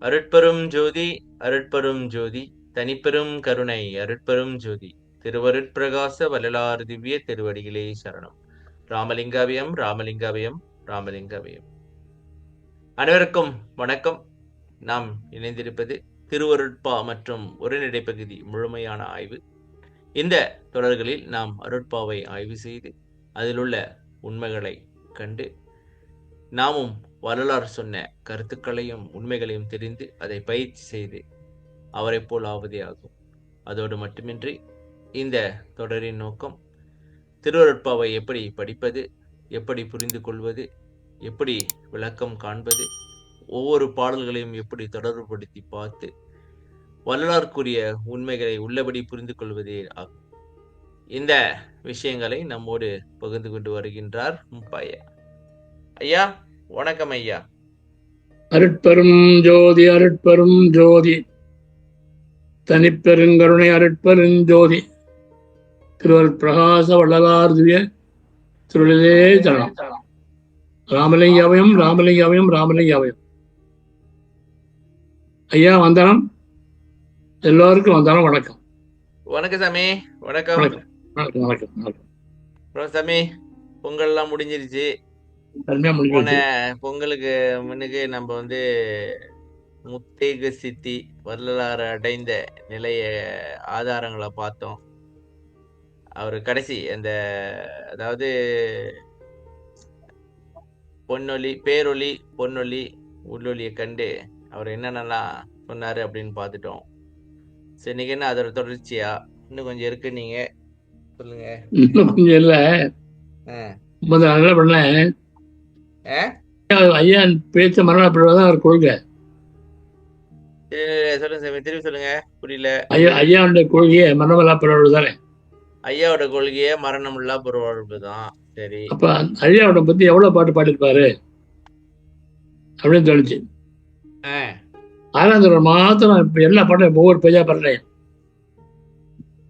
அருட்பெரும் ஜோதி அருட்பெரும் ஜோதி தனிப்பெரும் கருணை அருட்பெரும் ஜோதி திருவருட்பிரகாச வள்ளலார் திவ்ய திருவடிகளே சரணம். ராமலிங்காவியம் ராமலிங்காவியம் ராமலிங்காவியம். அனைவருக்கும் வணக்கம். நாம் இணைந்திருப்பது திருவருட்பா மற்றும் உரைநடை பகுதி முழுமையான ஆய்வு. இந்த தொடர்களில் நாம் அருட்பாவை ஆய்வு செய்து அதிலுள்ள உண்மைகளை கண்டு நாமும் வரலாறு சொன்ன கருத்துக்களையும் உண்மைகளையும் தெரிந்து அதை பயிற்சி செய்து அவரை போல் ஆவதே ஆகும். அதோடு மட்டுமின்றி இந்த தொடரின் நோக்கம் திருவருட்பாவை எப்படி படிப்பது, எப்படி புரிந்து கொள்வது, எப்படி விளக்கம் காண்பது, ஒவ்வொரு பாடல்களையும் எப்படி தொடர்புபடுத்தி பார்த்து வரலாறுக்குரிய உண்மைகளை உள்ளபடி புரிந்து கொள்வதே ஆகும். இந்த விஷயங்களை நம்மோடு பகிர்ந்து கொண்டு வருகின்றார் முப்பாயா. ஐயா வணக்கம் ஐயா. அருட்பெரும் ஜோதி அருட்பெரும் ஜோதி தனிப்பெருங்கருணை அருட்பெருஞ்சோதி திருவருட்பிரகாச வள்ளலார் திவ்ய திருளிலே சரணம். ராமலிங்காவியம் ராமலிங்காவியம் ராமலிங்காவியம். ஐயா வந்தனம், எல்லோருக்கும் வந்தனம். வணக்கம். வணக்கம் சாமி. வணக்கம் வணக்கம் வணக்கம் வணக்கம் வணக்கம். அப்புறம் சாமி, பொங்கல்லாம் முடிஞ்சிருச்சு. அருமையா போன முடிஞ்சு. பொங்கலுக்கு முன்னுக்கு நம்ம முத்தேக சித்தி வரலாறு அடைந்த நிலைய ஆதாரங்களை பார்த்தோம். அவர் கடைசி அந்த அதாவது பொன்னொலி, பேரொலி, பொன்னொலி, உள்ளொலியை கண்டு அவர் என்னென்னலாம் சொன்னாரு அப்படின்னு பார்த்துட்டோம். சரி, இன்னைக்கு என்ன அதோட தொடர்ச்சியா இன்னும் கொஞ்சம் இருக்கு, நீங்க சொல்லுங்க. இன்னும் கொஞ்சம் இல்ல, என்ன பண்ணேன், ஐயா பேச்ச மரணப்படுவதான் அவர் கொள்கை. சொல்லுங்க சாமி, திரும்பி சொல்லுங்க, புரியல. ஐயாவுடைய கொள்கையை மரணமில்லா பிறழ்வு தானே. ஐயாவோட கொள்கையே மரணம் இல்லா பிறவாழ்வு தான். சரி, அப்ப ஐயாவோட பத்தி எவ்வளவு பாட்டு பாடிருப்பாரு அப்படின்னு தோணுச்சு. ஆறாம் தடவை மாத்திரம் இப்ப எல்லா பாட்டும் ஒவ்வொரு பேஜா பண்றேன்.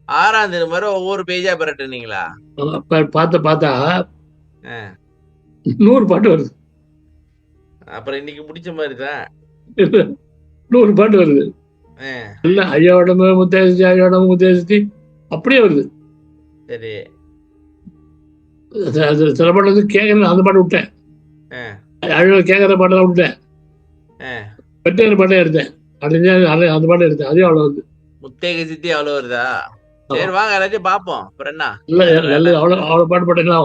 6ஆம் திருமுறை ஒவ்வொரு பேஜா பரட்டுனீங்களா? பார்த்தா 100 பாட்டு வருது. அப்புறம் இன்னைக்கு பிடிச்ச மாதிரி தான் 100 பாட்டு வருது. இல்ல ஐயாவோட முத்தேசி, ஐயாவோட முத்தேசி அப்படியே வருது. சரி, சில பாட்டு வந்து கேட்கறது, அந்த பாட்டு விட்டேன். கேட்கற பாட்டெல்லாம் விட்டேன். வெட்டேற பாட்டே எடுத்தேன். அந்த பாட்டை எடுத்தேன். அதே அவ்வளவு வருது. முத்தேக சித்தி அவ்வளவு வருதா? சரி, வாங்க எல்லாத்தையும் பாப்போம். அப்புறம் என்ன இல்ல அவ்வளவு பாட்டு போட்டீங்கன்னா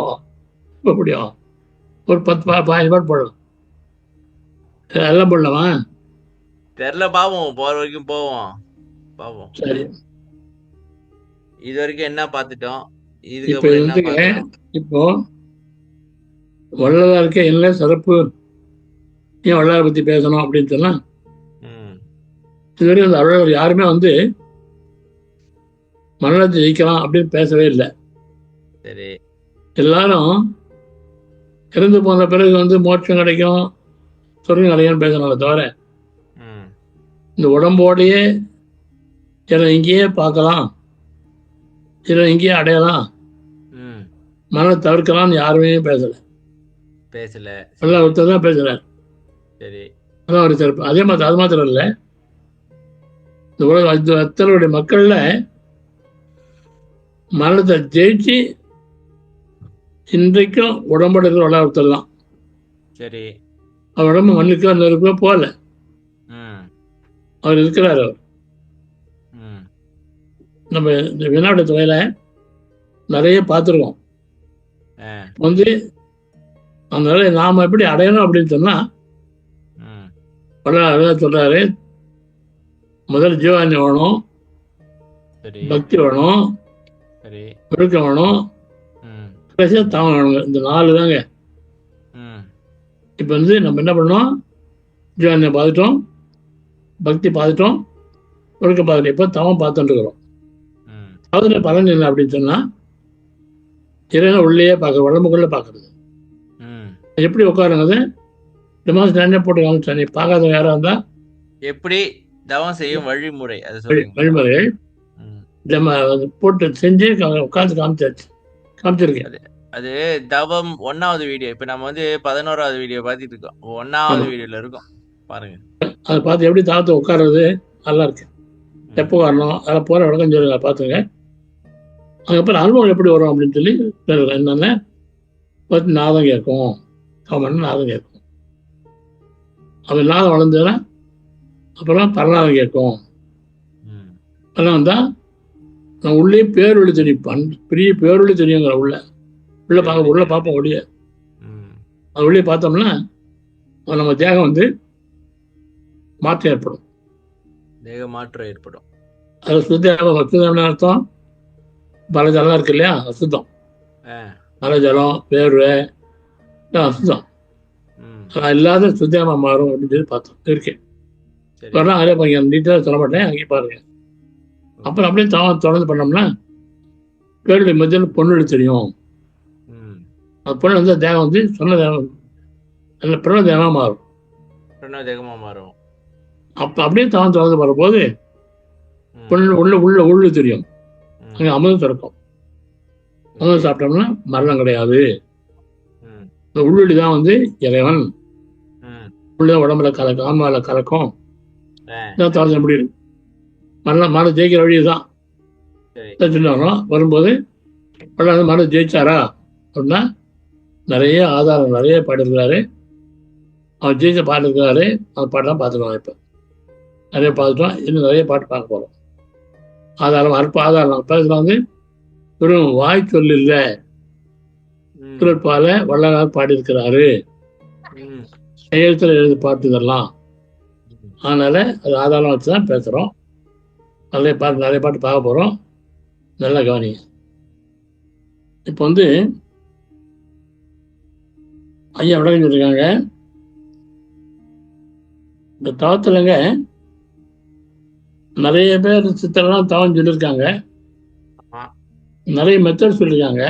முடியும். ஒரு 10-15 பாட்டு போடலாம். எல்லாம் போடலாமா? தெரியல, பாப்போம். போற வரைக்கும் போவோம், பாப்போம். சரி, இது வரைக்கும் என்ன பார்த்துட்டோம்? இப்போ வள்ளலாருக்கு என்ன சிறப்பு, ஏன் வள்ளலாரை பத்தி பேசணும் அப்படின்னு சொன்னா, இதுவரைக்கும் அந்த வள்ளலார் யாருமே மரணத்தை ஜெயிக்கலாம் அப்படின்னு பேசவே இல்லை. சரி, எல்லாரும் இறந்து போன பிறகு மோட்சம் கிடைக்கும், சொர்க்கம் கிடைக்கும்னு பேசணும்ல தவிர, இந்த உடம்போடையே இதை இங்கேயே பார்க்கலாம், இதை இங்கேயே அடையலாம், மரணத்தை தவிர்க்கலாம்னு யாருமே பேசல. எல்லாம் ஒருத்தர் தான் பேசுறாரு. சரி, அதான் ஒரு சிறப்பு. அதே மாதிரி அது மாத்திரம் இல்லை, இந்த உலக அத்தனுடைய மக்கள்ல மரணத்தை ஜெயிச்சு இன்றைக்கும் உடம்போட இருக்கிற வள ஒருத்தர் தான். சரி, அவர் உடம்பு மண்ணுக்கு அந்த இருக்கோ போகல, அவர் இருக்கிறார். அவர் நம்ம இந்த வினாவுடைய தொகையில நிறைய பார்த்துருக்கோம். அந்த நிலையை நாம எப்படி அடையணும் அப்படின்னு சொன்னா, வள்ளலார் சொல்றாரு, முதல் ஜீவாஞ்சம் வேணும், பக்தி வேணும், ஒழுக்கம் வேணும், தவம் வேணுங்க. இந்த 4 தாங்க. இப்ப நம்ம என்ன பண்ணோம், ஜீவாஞ்சம் பார்த்துட்டோம், பக்தி பார்த்துட்டோம், ஒழுக்கம் பார்த்துட்டோம், இப்போ தவம் பார்த்துட்டு இருக்கிறோம். அதுல பலன் என்ன அப்படின்னு சொன்னா, இறைவனை உள்ளே பார்க்க, உடம்புக்குள்ள பார்க்கறது. எப்படி உட்காருங்க, போட்டு காமிச்சானே, பார்க்காத யாரா இருந்தா எப்படி தவம் செய்யும் வழிமுறை, வழிமுறைகள் போட்டு செஞ்சு உட்காந்து காமிச்சிருக்கேன். அது தவம் 1வது வீடியோ. இப்ப நம்ம 11வது வீடியோ பார்த்துட்டு இருக்கோம். 1வது வீடியோல இருக்கும் பாருங்க. அதை பார்த்து எப்படி தாவத்தை உட்கார்றது நல்லா இருக்கு. எப்போ வரணும் அதில் போகிற விளக்கம் சொல்லுங்க பார்த்துங்க. அதுக்கப்புறம் அனுபவம் எப்படி வரும் அப்படின்னு சொல்லி என்னென்ன பார்த்து நாதம் கேட்கும், அவன் நாதம் கேட்கும். அது நாதம் வளர்ந்ததுன்னா அப்புறம் பரநாதம் கேட்கும். அதெல்லாம் தான் நான் உள்ளே பேரொழி தெரியும், பெரிய பேரொழி தெரியுங்கிற உள்ள பார்ப்போம் ஒளிய. அது உள்ளே பார்த்தோம்னா நம்ம தேகம் வந்து மாற்றம் ஏற்படும். மாற்றம் ஏற்படும். அது சுத்தம் அர்த்தம் பல ஜலம் இருக்கு இல்லையா, அசுத்தம். மலை ஜலம் வேர்வை அசுத்தம் இல்லாத சுத்தமா மாறும் அப்படின்னு சொல்லி பார்த்தோம். இருக்கேன் அதே கொஞ்சம் நீட்டாக சொல்ல மாட்டேன், அங்கே பாருங்க. அப்புறம் அப்படியே தொடர்ந்து பண்ணோம்னா பேருடைய மத்தியில் பொண்ணு தெரியும். அந்த பொண்ணு வந்து தேகம் வந்து சொன்ன தேகம் நல்ல பிரண தேகமாக மாறும். அப்போ அப்படியே தொடர்ந்து வரும்போது பொண்ணு உள்ள தெரியும். அங்கே அமுதம் திறக்கும். அமுதம் சாப்பிட்டோம்னா மரணம் கிடையாது. இந்த உள்ளொளி தான் வந்து இறைவன். உள்ள உடம்புல கலக்கும், ஆன்மாவில் கலக்கும். இதான் தொடர்ந்து முடியும். மரணம் ஜெயிக்கிற வழி தான் சொல்லுவாங்க. வரும்போது மரணம் ஜெயிச்சாரா அப்படின்னா நிறைய ஆதாரம் நிறைய பாடிருக்கிறாரு. அவர் ஜெயிச்ச பாட்டு இருக்கிறாரு. அந்த பாட்டெல்லாம் பார்த்துக்கலாம். இப்போ நிறைய பார்த்துட்டோம், இன்னும் நிறைய பாட்டு பார்க்க போகிறோம். ஆதாரம் அற்ப ஆதாரம். இப்போ இதில் வந்து வெறும் வாய் சொல் இல்லை, திருப்பால வள்ளலார் பாடியிருக்கிறாரு. எழுத்துல எழுதி பாட்டு இதெல்லாம். அதனால அது ஆதாரம் வச்சு தான் பேசுகிறோம். நிறைய பாட்டு பார்க்க போகிறோம். நல்லா கவனிங்க. இப்போ வந்து ஐயா விளக்கம் சொல்லியிருக்காங்க. இந்த தவத்துலங்க நிறைய பேர் சித்தரெல்லாம் தவம் சொல்லியிருக்காங்க. நிறைய மெத்தட் சொல்லியிருக்காங்க.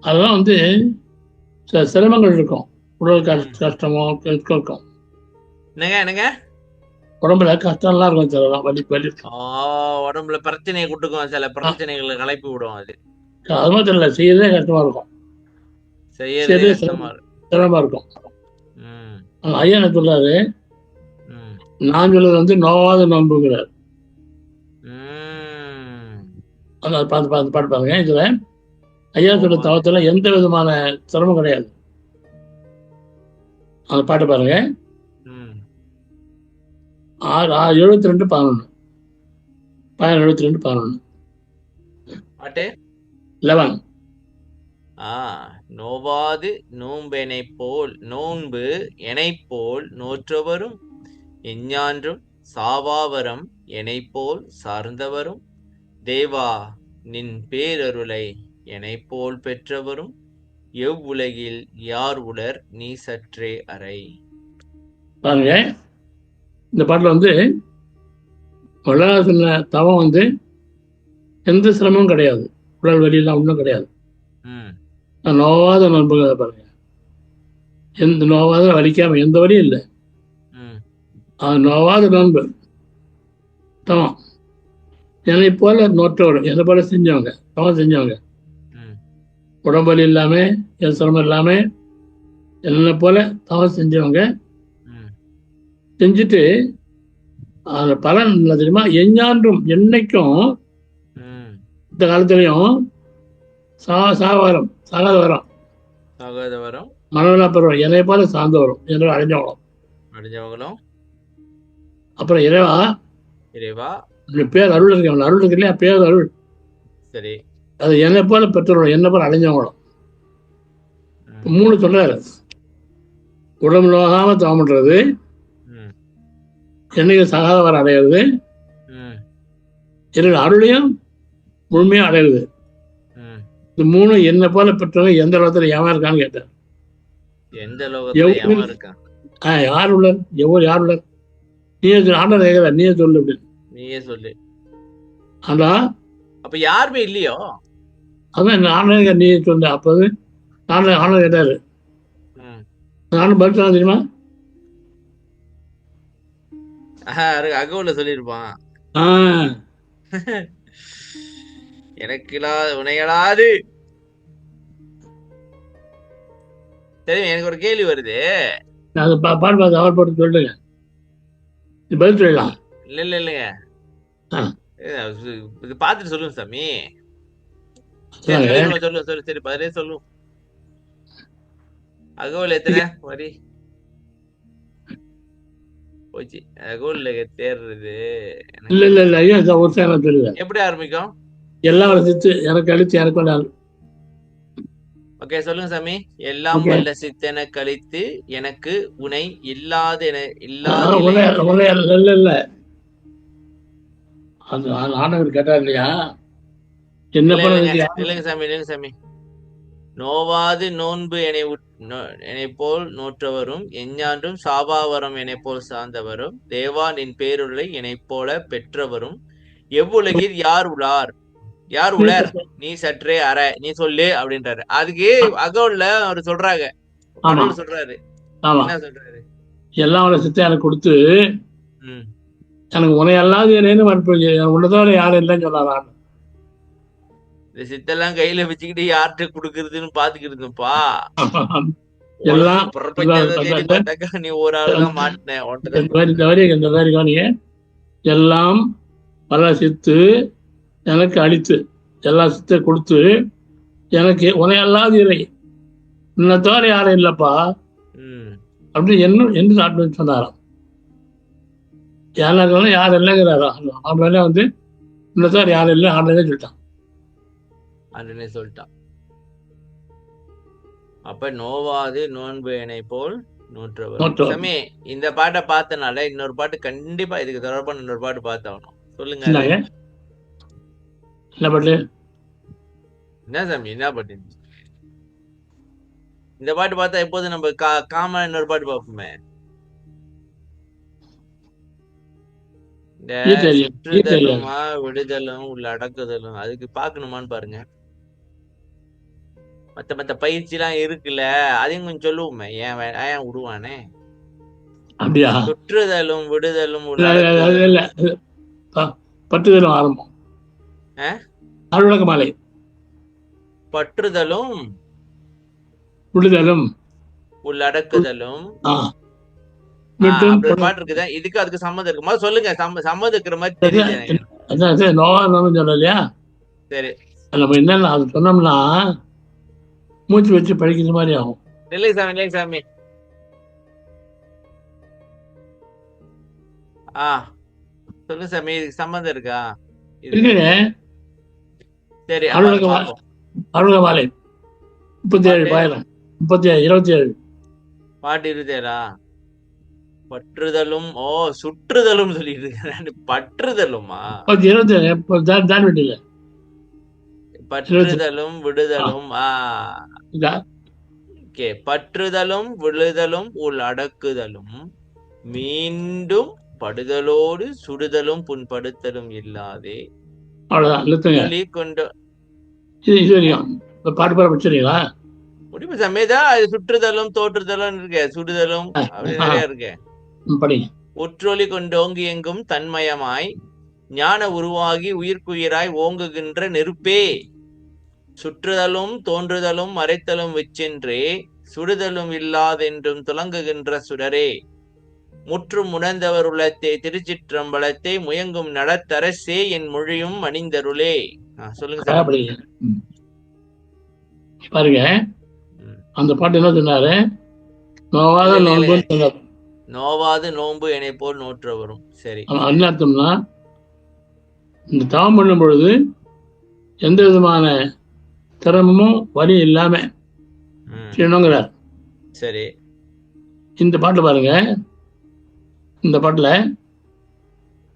அதெல்லாம் வந்து சில சிரமங்கள் இருக்கும். உடல் கஷ்டமோ இருக்கும், உடம்புல கஷ்டம்லாம் இருக்கும். சிலதான் வலி உடம்புல பிரச்சனையை கொடுக்கும், சில பிரச்சனைகளை கலைப்பி விடும். அது மாதிரி இல்லை, செய்யறதே கஷ்டமா இருக்கும், சிரமமா இருக்கும். ஐயா என்ன சொல்றாரு, நான் சொல்றது வந்து நோவாத நோன்புங்கிறார். பார்த்து பாட்டு பாருங்க. இதுல ஐயா சொல்ற தவத்துல எந்த விதமான சிரமம் கிடையாது. அந்த பாட்டு பாருங்க. 72:11 72:11 11. நோவாது நோன்பெனை போல் நோன்பு எனை போல் நோற்றவரும் எஞ்ஞான்றும் சாவாவரம் எனை போல் சார்ந்தவரும் தேவா நின் பேரருளை எனை போல் பெற்றவரும் எவ்வுலகில் யார் உலர் நீ சற்றே அறை. பாருங்க, இந்த பாட்டில் வந்து வள்ளலார் தவம் வந்து எந்த சிரமமும் கிடையாது, உடல் வலியெல்லாம் ஒன்றும் கிடையாது. நோவாத நோன்புகளை பாருங்க, எந்த நோவாத வலிக்காம எந்த வழியும் இல்லை. அது நோவாத நோன்பு தவம். என்னை போல நோற்றவரும், என்னை போல செஞ்சவங்க, தவம் செஞ்சவங்க, உடம்பு இல்லாம என் சிரமம் இல்லாம என்னை போல தவம் செஞ்சவங்க செஞ்சுட்டு அந்த பலன் என்ன தெரியுமா, எஞ்ஞான்றும் என்னைக்கும் இந்த காலத்திலையும் சாகாத வரும் மனநல பருவம் என்னை போல சார்ந்து வரும் என்று அடைஞ்சவங்களும். அப்புறம் இறைவா பேர் அருள் இருக்கு, அருள் இருக்கு இல்லையா, பேர் அருள். சரி, அது என்னை போல பெற்றவர்களும் என்னை போல அடைஞ்சவங்களும். 3 சொல்றாரு. உடம்பு நோகாம தவம் பண்றது, என்னைக்கு சகாத வர அடையிறது, அருளையும் முழுமையா அடையிறது. இந்த 3 என்ன போல பெற்றவங்க எந்த லோகத்துல ஏமா இருக்கான்னு கேட்டார். யார் உள்ளர், எவ்வளவு யார் உள்ளர், நீயே சொல்லு. ஆண்டவர் கேட்கிறார், நீயே சொல்லு அப்படின்னு. நீயே சொல்லு. ஆண்டா அப்ப யாருமே இல்லையோ, அதான் ஆண்டவர் நீயே சொல்லு. அப்போ ஆண்டவர் கேட்டாரு, நானும் பதில் சொன்னா தெரியுமா, அகவுல சொல்லிருப்பான், எனக்கு உனையலாது. சரி, எனக்கு ஒரு கேள்வி வருது. பாட்டு அவர் போட்டு சொல்லுங்க. இது பதில் சொல்லலாம். இல்லைங்க. ஆ, இது பார்த்துட்டு சொல்லுங்க சாமி. சரி அதாங்க. சொல்லு. சரி பதிலே சொல்லு. அகோல் எத்தனை வரி போச்சு? அகோல்ல தேர்றது இல்ல எனக்கு இல்ல இல்ல ஐயா, இதை ஒரு சேரம் சொல்லுவேன். எப்படி ஆரம்பிக்கும்? எல்லாம் ரசித்து எனக்கு அழித்து எனக்கு கொண்டாடு. ஓகே சொல்லுங்க சாமி. எல்லாம் ஓகே. வல்ல சித்தன கழித்து எனக்கு உனை இல்லாது இல்லை ஒரே என்கிறேன். ஒரே இல்ல இல்ல. அந்த ஆண்டவர் கேட்டார் இல்லையா, என்ன பண்ண யாரு? இல்லைங்க சாமி. நோவாது நோன்பு என்னை போல் நோற்றவரும் எஞ்ஞான்றும் சாபாவரம் என்னை போல் சார்ந்தவரும் தேவா நின் பேருளை என்னை போல பெற்றவரும் எவ்வுலகில் யார் உளர் நீ சற்றே அற நீ சொல்லு அப்படின்றாரு. அதுக்கு அகவுல்ல அவர் சொல்றாங்க, ஆமா கடவுள் சொல்றாரு. ஆமா. என்ன சொல்றாரு? எல்லாம் அவளை சித்த எனக்கு கொடுத்து ம் எனக்கு உன்னை அல்லாது என்னன்னு உன்னதோட யாரும் இல்லைன்னு சொன்னாரான். இந்த சித்தெல்லாம் கையில வச்சுக்கிட்டு யார்கிட்ட குடுக்கறதுன்னு பாத்துக்கிட்டு இருந்தப்பா. எல்லாம் பிரபஞ்சத்தை தேடி பார்த்தாக்கா நீ ஒரு ஆளுதான் மாட்டின. இந்த மாதிரி கவனிங்க. எல்லாம் பல சித்து எனக்கு அழித்து எல்லா சித்தை கொடுத்து எனக்கு உன்னை அல்லாது இல்லை இன்னத்தோட யாரும் இல்லப்பா அப்படி என்ன ஆட்கள் சொன்னாராம். யாரும் யாரும் இல்லைங்கிறாரா ஆண்டவனே வந்து இன்னத்தோட யாரும் இல்லை ஆண்டவனே சொல்லிட்டான். அப்ப நோவாது நோன்பு என்னை போல் நூற்றவர். சாமி இந்த பாட்டை பார்த்தனால இன்னொரு பாட்டு கண்டிப்பா இதுக்கு தொடர்பான இன்னொரு பாட்டு பார்த்தாகணும். சொல்லுங்க. என்ன பாட்டு? என்ன சாமி என்ன பாட்டு? இந்த பாட்டு பார்த்தா எப்போது நம்ம காமன் இன்னொரு பாட்டு பார்ப்போமே. இந்த சுற்றுதலுமா விடுதலும் உள்ள அடக்குதலும் அதுக்கு பாக்கணுமான்னு பாருங்க. மத்த பயிற்சி எல்லாம் இருக்குல்ல, அதையும் கொஞ்சம் சொல்லுவோமே. ஏன் விடுவானே? அப்படியா? சுற்றுதலும் விடுதலும் பற்றுதலும் ஆரம்பம். மாலை பற்றுதலும் விடுதலும் உள்ளடக்குதலும் பாட்டு இருக்குதா? இதுக்கு அதுக்கு சம்மந்தம் இருக்குமா? சொல்லுங்க. சம்மந்தம் இருக்கிற மாதிரி தெரியல. சொல்லலையா? சரி நம்ம என்னன்னா அது சொன்னோம்னா மூச்சு வச்சு படிக்கிற மாதிரி ஆகும். இல்லைங்க சாமி. சொல்லுங்க சாமி. இதுக்கு சம்மந்தம் இருக்கா? இருக்குங்க. சரி அருளக மாலை 37 பாயிரம் 27 பாட்டு 27. பற்றுதலும் சுற்றுதலும் சொல்லிட்டு இருக்கேன். பற்றுதலுமா? 27 பற்றுதலும் விடுதலும். பற்றுதலும் விடுதலும் உள் அடக்குதலும் மீண்டும் படுதலோடு சுடுதலும் புண்படுத்தலும் இல்லாதே கொண்டு பாட்டு பாட முடிச்சிருக்கீங்களா? முடிவு சமேதா. சுற்றுதலும் தோற்றுதலும் இருக்க, சுடுதலும் அப்படி நிறைய இருக்கு. உற்றொலி கொண்டோங்கி எங்கும் தன்மயமாய் ஞான உருவாகி உயிர்க்குயிராய் ஓங்குகின்ற நெருப்பே சுற்றுதலும் தோன்றுதலும் மறைத்தலும் வெச்சென்றே சுடுதலும் இல்லாதென்றும் துலங்குகின்ற சுடரே முற்றும் உணர்ந்தவர் உள்ளத்தை திருச்சிற்றம்பலத்தை முயங்கும் நடத்தரசே என் மொழியும் அணிந்தருளே. சொல்லுங்க பாருங்க. அந்த பாட்டு என்ன சொன்னாரு? நோவாது நோன்பு என்னை போல் நோற்ற வரும். சரி என்ன அர்த்தம்னா இந்த தவம் பண்ணும் பொழுது எந்த விதமான திறமும் வலி இல்லாம செய்யணுங்கிறார். சரி இந்த பாட்டு பாருங்க. இந்த பாட்டுல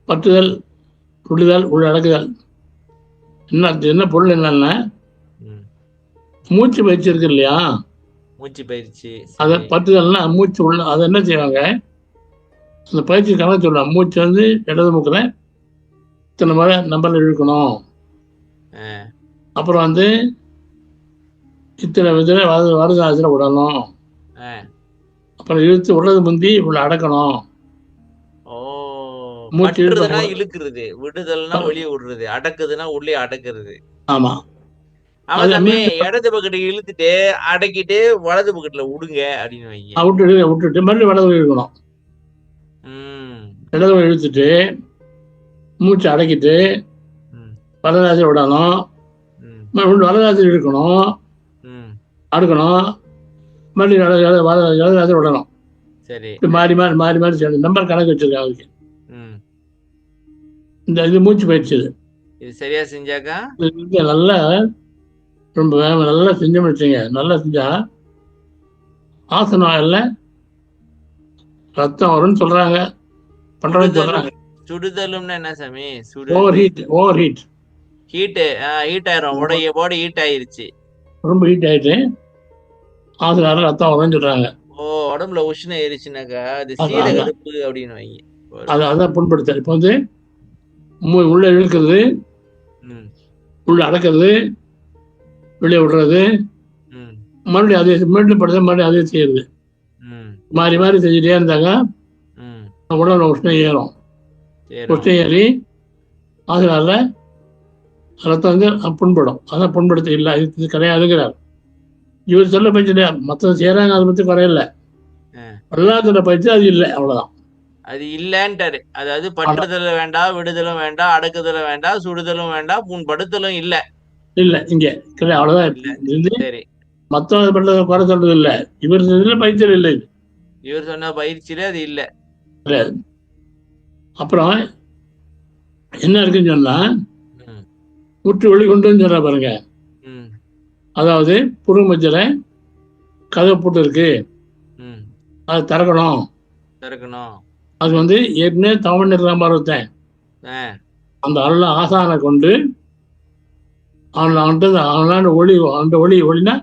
பற்றுதல் புரிதல் உள்ளடக்குதல் என்ன பொருள் என்னன்னா மூச்சு பயிற்சி இருக்கு இல்லையா? மூச்சு பயிற்சி. அதை பற்றுதல்னா மூச்சு உள்ள அதை என்ன செய்வாங்க? அந்த பயிற்சி கணக்கு சொல்லலாம். மூச்சு வந்து இடது மூக்கில் இத்தனை முறை நம்பர் இழுக்கணும். அப்புறம் வந்து இத்தனை விதத்துல வலது காலத்துல விடணும். அப்புறம் இழுத்து உள்ளது முந்தி உள்ள அடக்கணும். மூச்சு இழுக்கிறது, விடுதல்னா வெளியே விடுறது, அடக்குதுன்னா உள்ளே அடக்குறது. ஆமா. இடது பக்கெட்டு இழுத்துட்டு அடக்கிட்டு வலது பக்கெட்டுல விடுங்க அப்படின்னு விட்டுட்டு மறுபடியும் வலது இழுக்கணும். இடது பக்கம் இழுத்துட்டு மூச்சை அடக்கிட்டு ம் வலதாசி விடணும், ம் மறுபடியும் வலதாசி இழுக்கணும், ம் அடுக்கணும், மறுபடியும் இடதாசி விடணும். சரி. இப்படி மாறி மாறி மாறி மாறி செய்யணும். நம்பர் கணக்கு வச்சிருக்கேன் அதுக்கு. ம் இது மூச்சு பயிற்சி. இது சரியா செஞ்சாக்கா இது நல்லா ரொம்ப நல்லா செஞ்சோம்னு வச்சுங்க. நல்லா செஞ்சா ஆசனம் இல்லை ரத்தம் வரும்னு சொல்றாங்க, பண்றவங்க சுடுதலும் சொல்றாங்க. சுடுதலும்னா என்ன சாமி? ஓவர் ஹீட் ஹீட் ஆயிரும். பாடி ஹீட் ஆயிருச்சு. ரொம்ப ஹீட் ஆயிட்டு ஆசனால ரத்தம் வரும்னு சொல்றாங்க. ஓ, உடம்புல உஷ்ணம் ஏறிச்சுனாக்கா அது அது சீத அதான் கருப்பு அப்படின்னு வைங்க. அதான் புண்படுத்த. இப்போ வந்து உள்ள இழுக்கிறது, ம் உள்ள அடக்கிறது, வெளியே விடுறது, ம் மறுபடியும் அதே மீண்டும் படுத்த மறுபடியும் அதே செய்யுது. ம் மாறி மாறி செஞ்சுட்டே இருந்தாங்க. ம் உடம்புல உஷ்ணம் ஏறும். சரி. உஷ்ணம் ஏறி அதனால ரத்தம் வந்து புண்படும். அதான் புண்படுத்த இல்லை, இது கிடையாதுங்கிறார். இவர் சொல்ல பயிற்சி மற்ற செய்யறாங்க, அதை பற்றி குறையில்லை. எல்லாத்தோட பயிற்சி அது இல்லை, அவ்வளவுதான். அது இல்லன்ட்டாரு. அதாவது பற்றுதல் வேண்டாம், விடுதலும் வேண்டாம், அடக்குதலும் வேண்டாம், சுடுதலும் வேண்டாம், புண்படுத்தலும் இல்ல. இல்லை இங்கே கிடையாது, அவ்வளவுதான். இது சரி. மற்றவங்க பண்றத குறை சொல்றது இல்லை, இவர் இதுல பயிற்சியில் இல்லை. இவர் சொன்ன பயிற்சியில அது இல்ல. கிடையாது. அப்புறம் என்ன இருக்குன்னு சொன்னா ம் முற்று ஒளி கொண்டுன்னு சொல்ற பாருங்க. ம் அதாவது புரு மத்தியில கதவு போட்டு இருக்கு, ம் அதை திறக்கணும். திறக்கணும். அது வந்து ஏற்கனவே தமிழ் நிறம் பார்த்தேன். ஆ அந்த அருள ஆசானை கொண்டு அவனாண்ட ஒளினா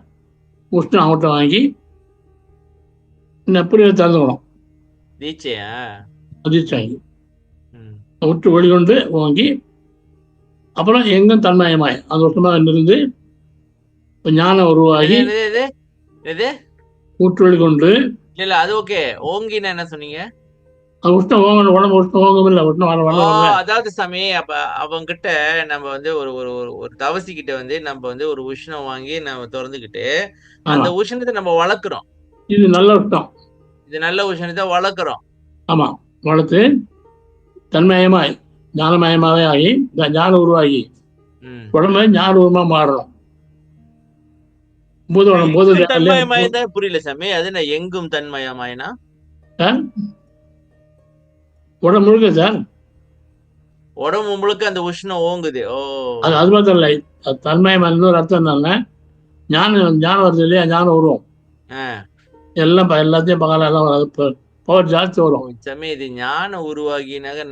உஷ்ணம் அவன்கிட்ட வாங்கி புரிய திறந்துக்கணும். தீட்சையா? அதிர்ச்சி வாங்கி ம் விட்டு ஒளி கொண்டு வாங்கி அப்புறம் எங்கும் தன்மயமாய் அந்த உஷ்ணமாக இருந்து ஞானம் உருவாகி எது ஊற்றொளி கொண்டு. இல்ல அது ஓகே. ஓங்கினா என்ன சொன்னீங்க? அது உஷ்ணம் ஓங்கணும், உடம்பு உஷ்ணம் ஓங்கும் இல்லை, உஷ்ணம் வர. அதாவது சாமி, அப்ப அவங்க கிட்ட நம்ம வந்து ஒரு ஒரு ஒரு தவசி கிட்ட வந்து நம்ம வந்து ஒரு உஷ்ணம் வாங்கி நம்ம திறந்துக்கிட்டு அந்த உஷ்ணத்தை நம்ம வளர்க்குறோம். இது நல்ல உஷ்ணம், இது நல்ல உஷ்ணத்தை வளர்க்குறோம். ஆமா, வளர்த்து தன்மயமாய் ஞானமயமாவே ஆகி ஞானம் உருவாகி உடம்பு ஞான உருவமா மாறணும். தன்மயமாய் தான் புரியல சாமி. அது என்ன எங்கும் தன்மயமாயினா? உடம்பு முழுக்க சார், உடம்பு முழுக்க அந்த உஷ்ணம் ஓங்குது. ஓ, அது மாத்திரம் இல்லை, தன்மயம் இன்னொரு அர்த்தம் என்னன்னா ஞானம் வருது இல்லையா, ஞானம் உருவம் எல்லாம் எல்லாத்தையும் பகல எல்லாம் பவர் ஜாஸ்தி வரும். சாமி, இது ஞானம் உருவாகினாக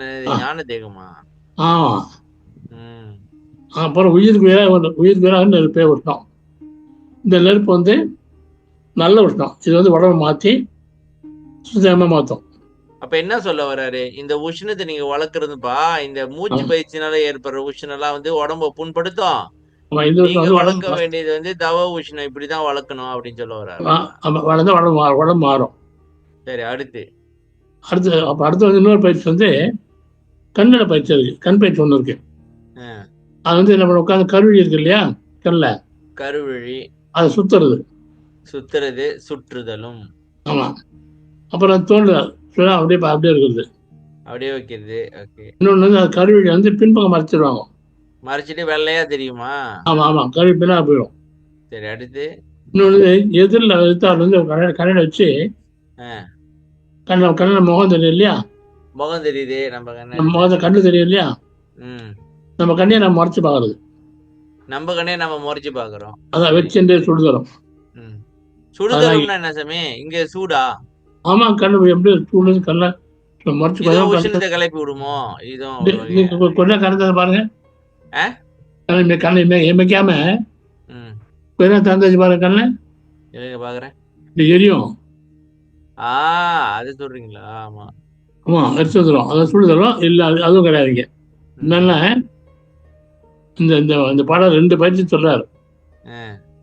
ஞான தேகமா? ஆமா. அப்புறம் உயிருக்கு உயிராக நெருப்பே உஷ்ணம். இந்த நெருப்பு வந்து நல்ல உஷ்ணம். இது வந்து உடம்பை மாற்றி சுத்தமா மாற்றும். அப்ப என்ன சொல்ல வர்றாரு? இந்த உஷ்ணத்தை நீங்க வளர்க்கறதுப்பா, இந்த மூச்சு பயிற்சினால ஏற்படுற உஷ்ணம் எல்லாம் வந்து உடம்ப புண்படுத்தும். நீங்க வளர்க்க வேண்டியது வந்து தவ உஷ்ணம், இப்படிதான் வளர்க்கணும் அப்படின்னு சொல்ல வர்றாரு. வளர்ந்து உடம்பு மாறும். சரி, அடுத்து வந்து இன்னொரு பயிற்சி வந்து கண்ணில் பயிற்சி இருக்கு. கண் பயிற்சி ஒண்ணு இருக்கு. அது வந்து நம்ம உட்காந்து கருவிழி இருக்கு இல்லையா, கருவிழி அதை சுத்துறது சுற்றுதலும். ஆமா. அப்புறம் தோன்றுதல் அப்படியே இருக்கிறது, அப்படியே வைக்கிறது. இன்னொன்னு வந்து அது கருவிழி வந்து பின்பக்கம் மறைச்சிடுவாங்க, மறைச்சிட்டு வெள்ளையா தெரியுமா? ஆமா ஆமா, கருவி பின்னா போயிடும். சரி, அடுத்து இன்னொன்னு எதிரில் வந்து கண்ணில் வச்சு கண்ணில் முகம் தெரியும் இல்லையா, முகம் தெரியுது, நம்ம முகத்தை கண்ணு தெரியும் இல்லையா, நம்ம கண்ணையை நம்ம மறைச்சு பாக்குறது, நம்ம கண்ணையை நம்ம முறைச்சு பாக்குறோம். அதான் வச்சு சுடுதலும். சுடுதலும்னா என்ன சாமி? இங்க சூடா? ஆமா, கண்ணு எப்படி சூடு கண்ண மறைச்சு உஷ்ணத்தை கிளப்பி விடுமோ? இதுவும் கொஞ்சம் கறந்தது பாருங்க, கண்ணை எமைக்காம கொஞ்சம் திறந்தாச்சு பாருங்க, கண்ணு பாக்குறேன் எரியும். அது சொல்றீங்களா? ஆமா ஆமா, அரிசி வந்துடும். அதை சுடுதலும் இல்லை, அதுவும் கிடையாதுங்க. என்னன்னா இந்த இந்த பாடம் 2 பயிற்சி சொல்றாரு.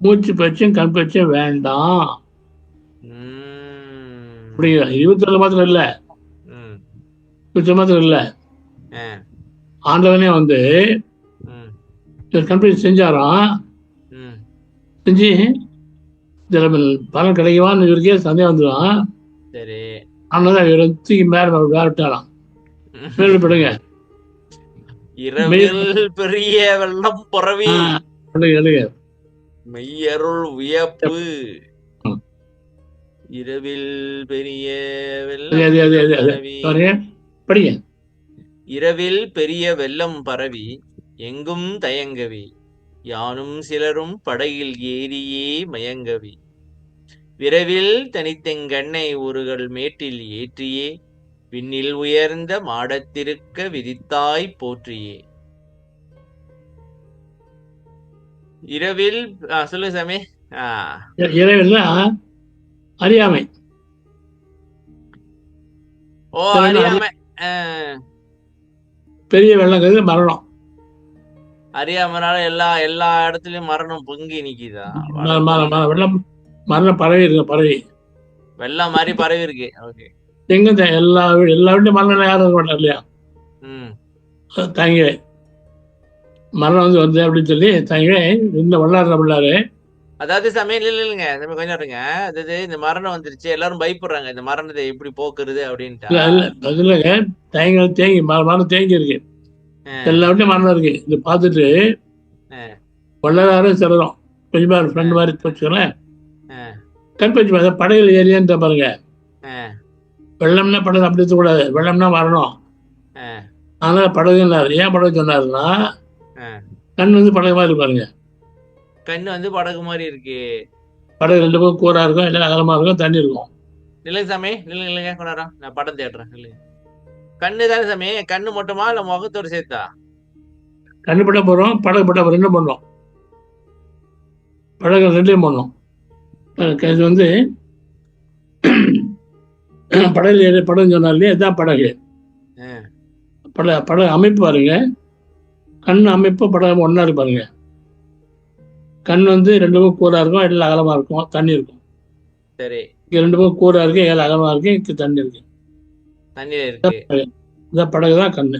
மூச்சு பயிற்சியும் கண் பயிற்சியும் வேண்டாம். அப்படி 27 மாத்திரம் இல்லை, 27 மாத்திரம் இல்லை, ஆண்டவனே வந்து கண் பயிற்சி செஞ்சாராம். செஞ்சு பலன் கிடைக்குவான்னு இவருக்கே சந்தேகம் வந்துடும். சரி, ஆனால் இவர் தூக்கி மேல விட்டாராம். மேலும் படுங்க. இரவில் பெரிய வெள்ளம் பரவி எழுங்க. மெய்யருள் வியப்பு. ம். இரவில் பெரிய அது வெள்ளம் அது அது அது அது பரவி பாருங்க, படிங்க. இரவில் பெரிய வெள்ளம் பரவி எங்கும் தயங்கவி யானும் சிலரும் படகில் ஏறியே மயங்கவி விரைவில் தனித்தெங்கண்ணை ஊறுகள் மேட்டில் ஏற்றியே விண்ணில் உயர்ந்த மாடத்திருக்க விதித்தாய் போற்றியே. இரவில் சொல்லு சாமி. இறைவன்ல அறியாமை. ஓ அறியாமை. பெரிய வெள்ளங்கிறது மரணம். அறியாமனால எல்லா இடத்துலயும் மரணம் பொங்கி நிக்குதா? வெள்ளம் மரணம் பரவி இருக்கு, பரவி வெள்ளம் மாதிரி பரவி இருக்கு. ஓகே. எங்க எல்லா வீட்டும் மரணம் யாரும் இருக்க மாட்டார் இல்லையா? தாங்க மரணம் வந்து அப்படின்னு சொல்லி தாங்க இந்த வள்ளாறு பிள்ளாரு. அதாவது சமையல் இல்லைங்க கொஞ்சம் இருங்க. அதாவது இந்த மரணம் வந்துருச்சு, எல்லாரும் பயப்படுறாங்க இந்த மரணத்தை எப்படி போக்குறது அப்படின்ட்டு. இல்லைங்க, தேங்கி மரணம் தேங்கி இருக்கு, எல்லா வீட்டையும் மரணம் இருக்கு. இது பார்த்துட்டு வள்ளலாரும் சிலரும் கொஞ்சம் பேர் ஃப்ரெண்ட் மாதிரி வச்சுக்கோங்களேன், கற்பழிச்சு பாருங்க, படகுல ஏரியான்னு பாருங்க. வெள்ளம்னா படகு அப்படி இருக்கக்கூடாது, வெள்ளம்னா மரணம். அதனால படகுன்னாரு. ஏன் படகு சொன்னாருன்னா கண் வந்து படகு மாதிரி பாருங்க. கண்ணு வந்து படகு மாதிரி இருக்கு. படகு ரெண்டு பக்கம் கூரா இருக்கும், எல்லாம் அகலமா இருக்கும், தண்ணி இருக்கும். இல்லைங்க சாமி, இல்லைங்க கொண்டாடுறோம், நான் படம் தேடுறேன். இல்லைங்க கண்ணு தானே சாமி. கண்ணு மட்டுமா இல்ல முகத்தோடு சேர்த்தா? கண்ணு பட்ட போறோம், படகு பட்ட ரெண்டும் பண்ணோம், படகு ரெண்டையும் பண்ணோம். இது வந்து படகு படகு சொன்னார் இல்லையா, இதுதான் படகு. படகு அமைப்பு பாருங்க, கண் அமைப்பு படகு ஒன்னா இருக்கு பாருங்க. கண் வந்து ரெண்டு பக்கம் கூரா இருக்கும், எல்லாம் அகலமா இருக்கும், தண்ணி இருக்கும். சரி, இங்க ரெண்டு பக்கம் கூரா இருக்கு, ஏழு அகலமா இருக்கு, இங்க தண்ணி இருக்கு. தண்ணி இருக்கு. இந்த படகுதான் கண்ணு.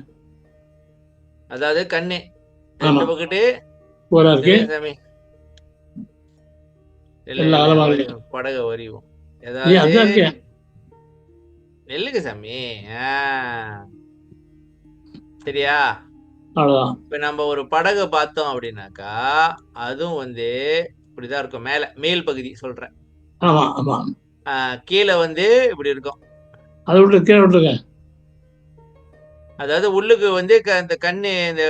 அதாவது கண்ணு ரெண்டு பக்கத்து கூரா இருக்கு, எல்லாம் அகலமா இருக்கு, படகு வரியும். நெல்லுங்க சாமி. சரியா? அவ்வளவுதான். இப்ப நம்ம ஒரு படகை பார்த்தோம் அப்படின்னாக்கா அதுவும் வந்து இப்படிதான் இருக்கும். மேல் பகுதி சொல்றேன். ஆமா ஆமா. கீழே வந்து இப்படி இருக்கும். அதை விட்டு கீழே விட்டுருங்க. அதாவது உள்ளுக்கு வந்து இந்த கண்ணு இந்த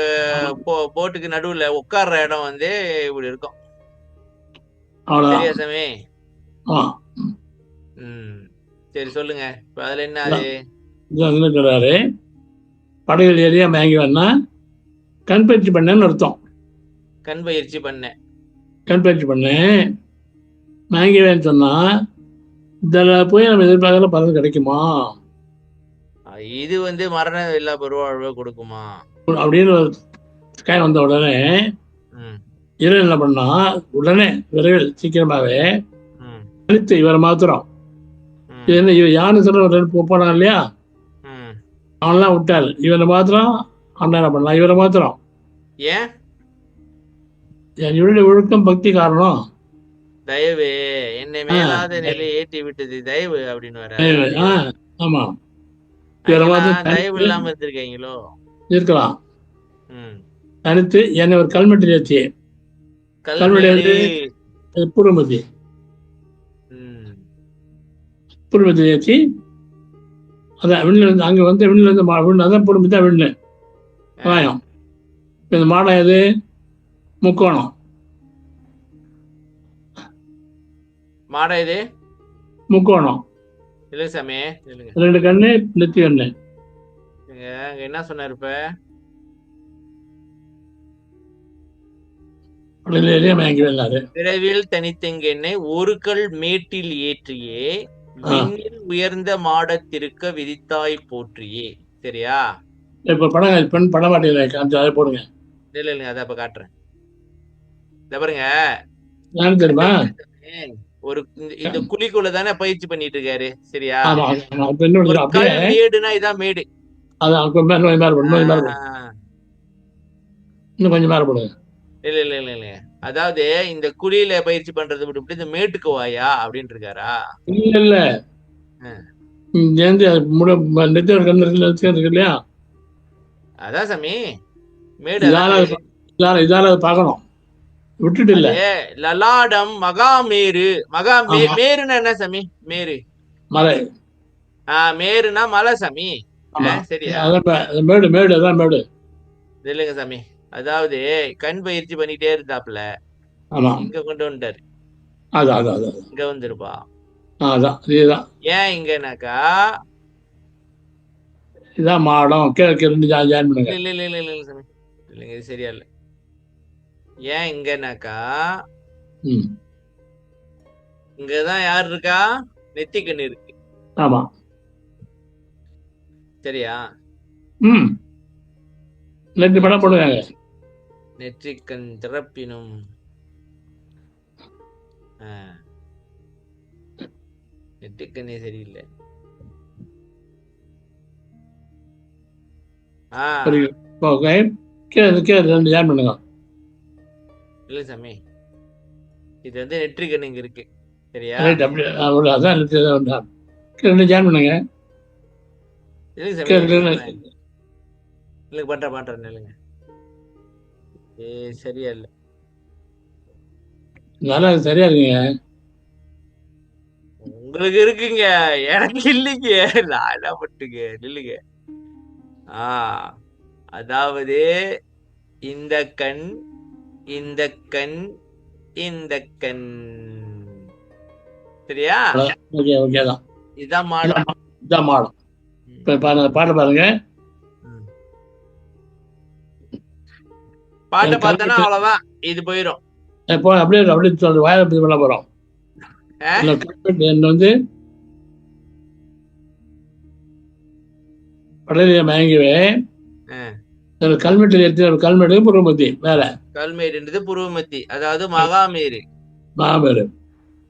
போட்டுக்கு நடுவுல உட்கார்ற இடம் வந்து இப்படி இருக்கும். சரியா சாமி? சரி சொல்லுங்க. இப்ப அதுல என்ன அது சொல்றாரு, படகுல ஏரியா மேங்கி வேணா கண் பயிற்சி பண்ணேன்னு அர்த்தம். கண் பயிற்சி பண்ணேன், கண் பயிற்சி பண்ணேன் மேங்கிவேன்னு சொன்னா இதில் போய் நம்ம எதிர்பார்க்கற பலன் கிடைக்குமா? இது வந்து மரணம் இல்லா பெருவாழ்வை கொடுக்குமா அப்படின்னு காய் வந்த உடனே இவன் என்ன பண்ணா, உடனே விரைவில் சீக்கிரமாவே தனித்து இவரை மாத்திரம் என்ன இவன் யானு சொல்ற போனான் இல்லையா, அவன்லாம் விட்டாரு. இவனை மாத்திரம் அண்ணா என்ன பண்ணலாம், இவரை மாத்திரம். ஏன்? இவருடைய ஒழுக்கம் பக்தி காரணம். தயவு என்னை மேலாத நிலையை ஏற்றி விட்டது தயவு அப்படின்னு வர. ஆமா, தயவு இல்லாம இருந்திருக்கீங்களோ? இருக்கலாம். தனித்து என்னை ஒரு கல்மெட்டில் ஏற்றி, கல்மெட்டி வந்து பூர்வமதி, பூர்வமதி ஏற்றி அதான் விண்ணில் இருந்து அங்கே வந்து விண்ணில் இருந்து விண்ணு, அதான் பூர்வமதி தான் விண்ணு மாயம். இந்த மாடம் எது? முக்கோணம். மாடம் எது? முக்கோணம். இல்லை சாமி, ரெண்டு கண்ணு, நெத்தி கண்ணு. என்ன சொன்னாரு இப்ப? விரைவில் தனித்தெங்கெண்ணை ஒரு கல் மேட்டில் ஏற்றியே விண்ணில் உயர்ந்த மாடத்திருக்க விதித்தாய் போற்றியே. சரியா? இப்ப படம் பெண் படம் மாட்டேன் போடுங்க. இல்ல அதான் இப்ப காட்டுறேன். பாருங்க, தெரியுமா, ஒரு இந்த குழிக்குள்ள தானே பயிற்சி பண்ணிட்டு இருக்காரு. சரியா? மேடுனா இதான் மேடு. இன்னும் கொஞ்சம் மேல போடுங்க. இல்ல அதாவது இந்த குழியில பயிற்சி பண்றது விட்டு இந்த மேட்டுக்கு வாயா அப்படின்னு இருக்காரா? இல்ல நெத்தியோட கண்ணு இருக்கு இல்லையா, அதான் சாமி, மேடு அதான் இதால மேடு. இதால அதை பார்க்கணும், விட்டுட்டு இல்ல. அது லலாடம், மகாமேரு. ஆமா, மேருன்னா என்ன சாமி? மேரு. மலை. மேருனா மலை சாமி. ஆமா, சரியா? அதான் மேடு, மேடு, அதான் மேடு. இது இல்லைங்க சாமி. அதாவது கண் பயிற்சி பண்ணிட்டே இருந்தாப்புல, ஆமா, இங்க கொண்டு வந்துட்டாரு. அதான் அதான் அதான் இங்க வந்துருப்பா. அதான் இதுதான். ஏன் இங்கனாக்கா, இதான் மாடம். கீழே 2 ஜாயின் இல்ல பண்ணுங்க. இல்ல இல்ல இல்ல இல்ல சாமி, இல்லைங்க இது சரியா இல்ல. ஏன் இங்கனாக்கா, ம், இங்கதான் யார் இருக்கா? நெத்திக்கண்ணு இருக்கு. ஆமா, சரியா? ம், 2 படம் நெற்றி போடுவாங்க. நெற்றிக்கண் திறப்பினும் ஆ, நெற்றிக்கண்ணே சரியில்லை. ஆ புரியுது. ஓகே, கீழே 2 ஜாயின் பண்ணுங்க. இல்ல சாமி, இது வந்து நெற்றிக்கண்ணு இங்க இருக்கு. சரியா? ரைட், அப்படி அதான் கீழே 2 ஜாயின் பண்ணுங்க. இல்லைங்க சாமி, கீழே பண்றேன். இல்லைங்க பண்றேன் இல்லைங்க. சரியா இல்ல. நல்லா சரியா இருக்குங்க. உங்களுக்கு இருக்குங்க, எனக்கு இல்லைங்க. நான் என்ன பண்ணுங்க, இல்லைங்க. ஆ அதாவது இந்த கண், இந்த கண், இந்த கண். சரியா? ஓகே, ஓகே தான். இதுதான் மாடம். இதான் மாடம். ம், இப்போ பாருங்க, பாட்டை பாருங்க. ம். பாட்டை பார்த்தோன்னா கல்வெட்டு அவ்வளவுதான், இது போயிடும். இப்போ அப்படியே சொல்ற வாயில அப்படி பண்ண போறோம். ஆ? இந்த கல்வெட்டு வந்து படலிய மயங்கவே ஆ. கல்வெட்டில் எடுத்து ஒரு கல்வெட்டு புறமத்தி மேல கல்மேடுன்றது புருவமத்தி, அதாவது மகாமேரு. மாபெரு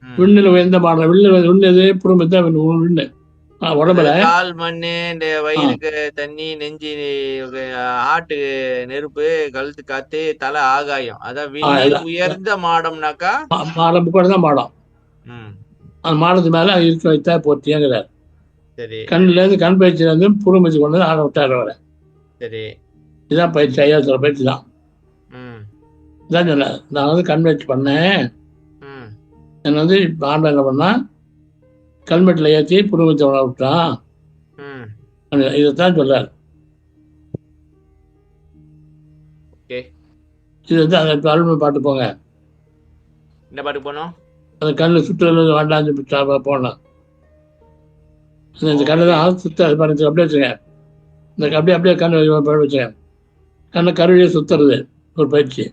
ம். விண்ணில் உயர்ந்த மாடம். விண்ணது புறமத்தி விண்ணு உடம்புல. அதாவது கால் மண்ணு, இந்த ஆ, வயிறுக்கு தண்ணி, நெஞ்சு ஆட்டு நெருப்பு, கழுத்து காத்து, தலை ஆகாயம். அதான் விண்ணில் இதான் உயர்ந்த மாடம்னாக்கா. மாடம் கூட தான் மாடம். ம். அந்த மாடத்து மேல இருக்க வைத்தா போட்டியாங்கிறார். சரி கண்ணுல இருந்து கண் பயிற்சியில இருந்து புறமத்தி கொண்டு வந்து ஆட விட்டாரு அவரை. சரி. இதுதான் பயிற்சி, ஐயா சொல்ற பயிற்சி தான். ம் இதான் சொன்னேன், நான் வந்து கண் பயிற்சி பண்ணேன். ம் என்னை வந்து இப்போ ஆண்டை என்ன பண்ணா, கல்வெட்டில் ஏற்றி புறமத்தி உணர விட்டான். ம் இதைத்தான் சொல்றாரு. ஓகே. இது வந்து அந்த அலுவலக பாட்டு போங்க. என்ன பாட்டு போனோம்? அந்த கண்ணு சுற்றுறது வேண்டாம் போனோம். இந்த கண்ணு ஓகே. தான் சுத்த அது பாருங்க, அப்படியே வச்சுங்க. இந்த அப்படியே கண்ணு வச்சுங்க. கண்ணை கருவியே சுத்துறது ஒரு பயிற்சி.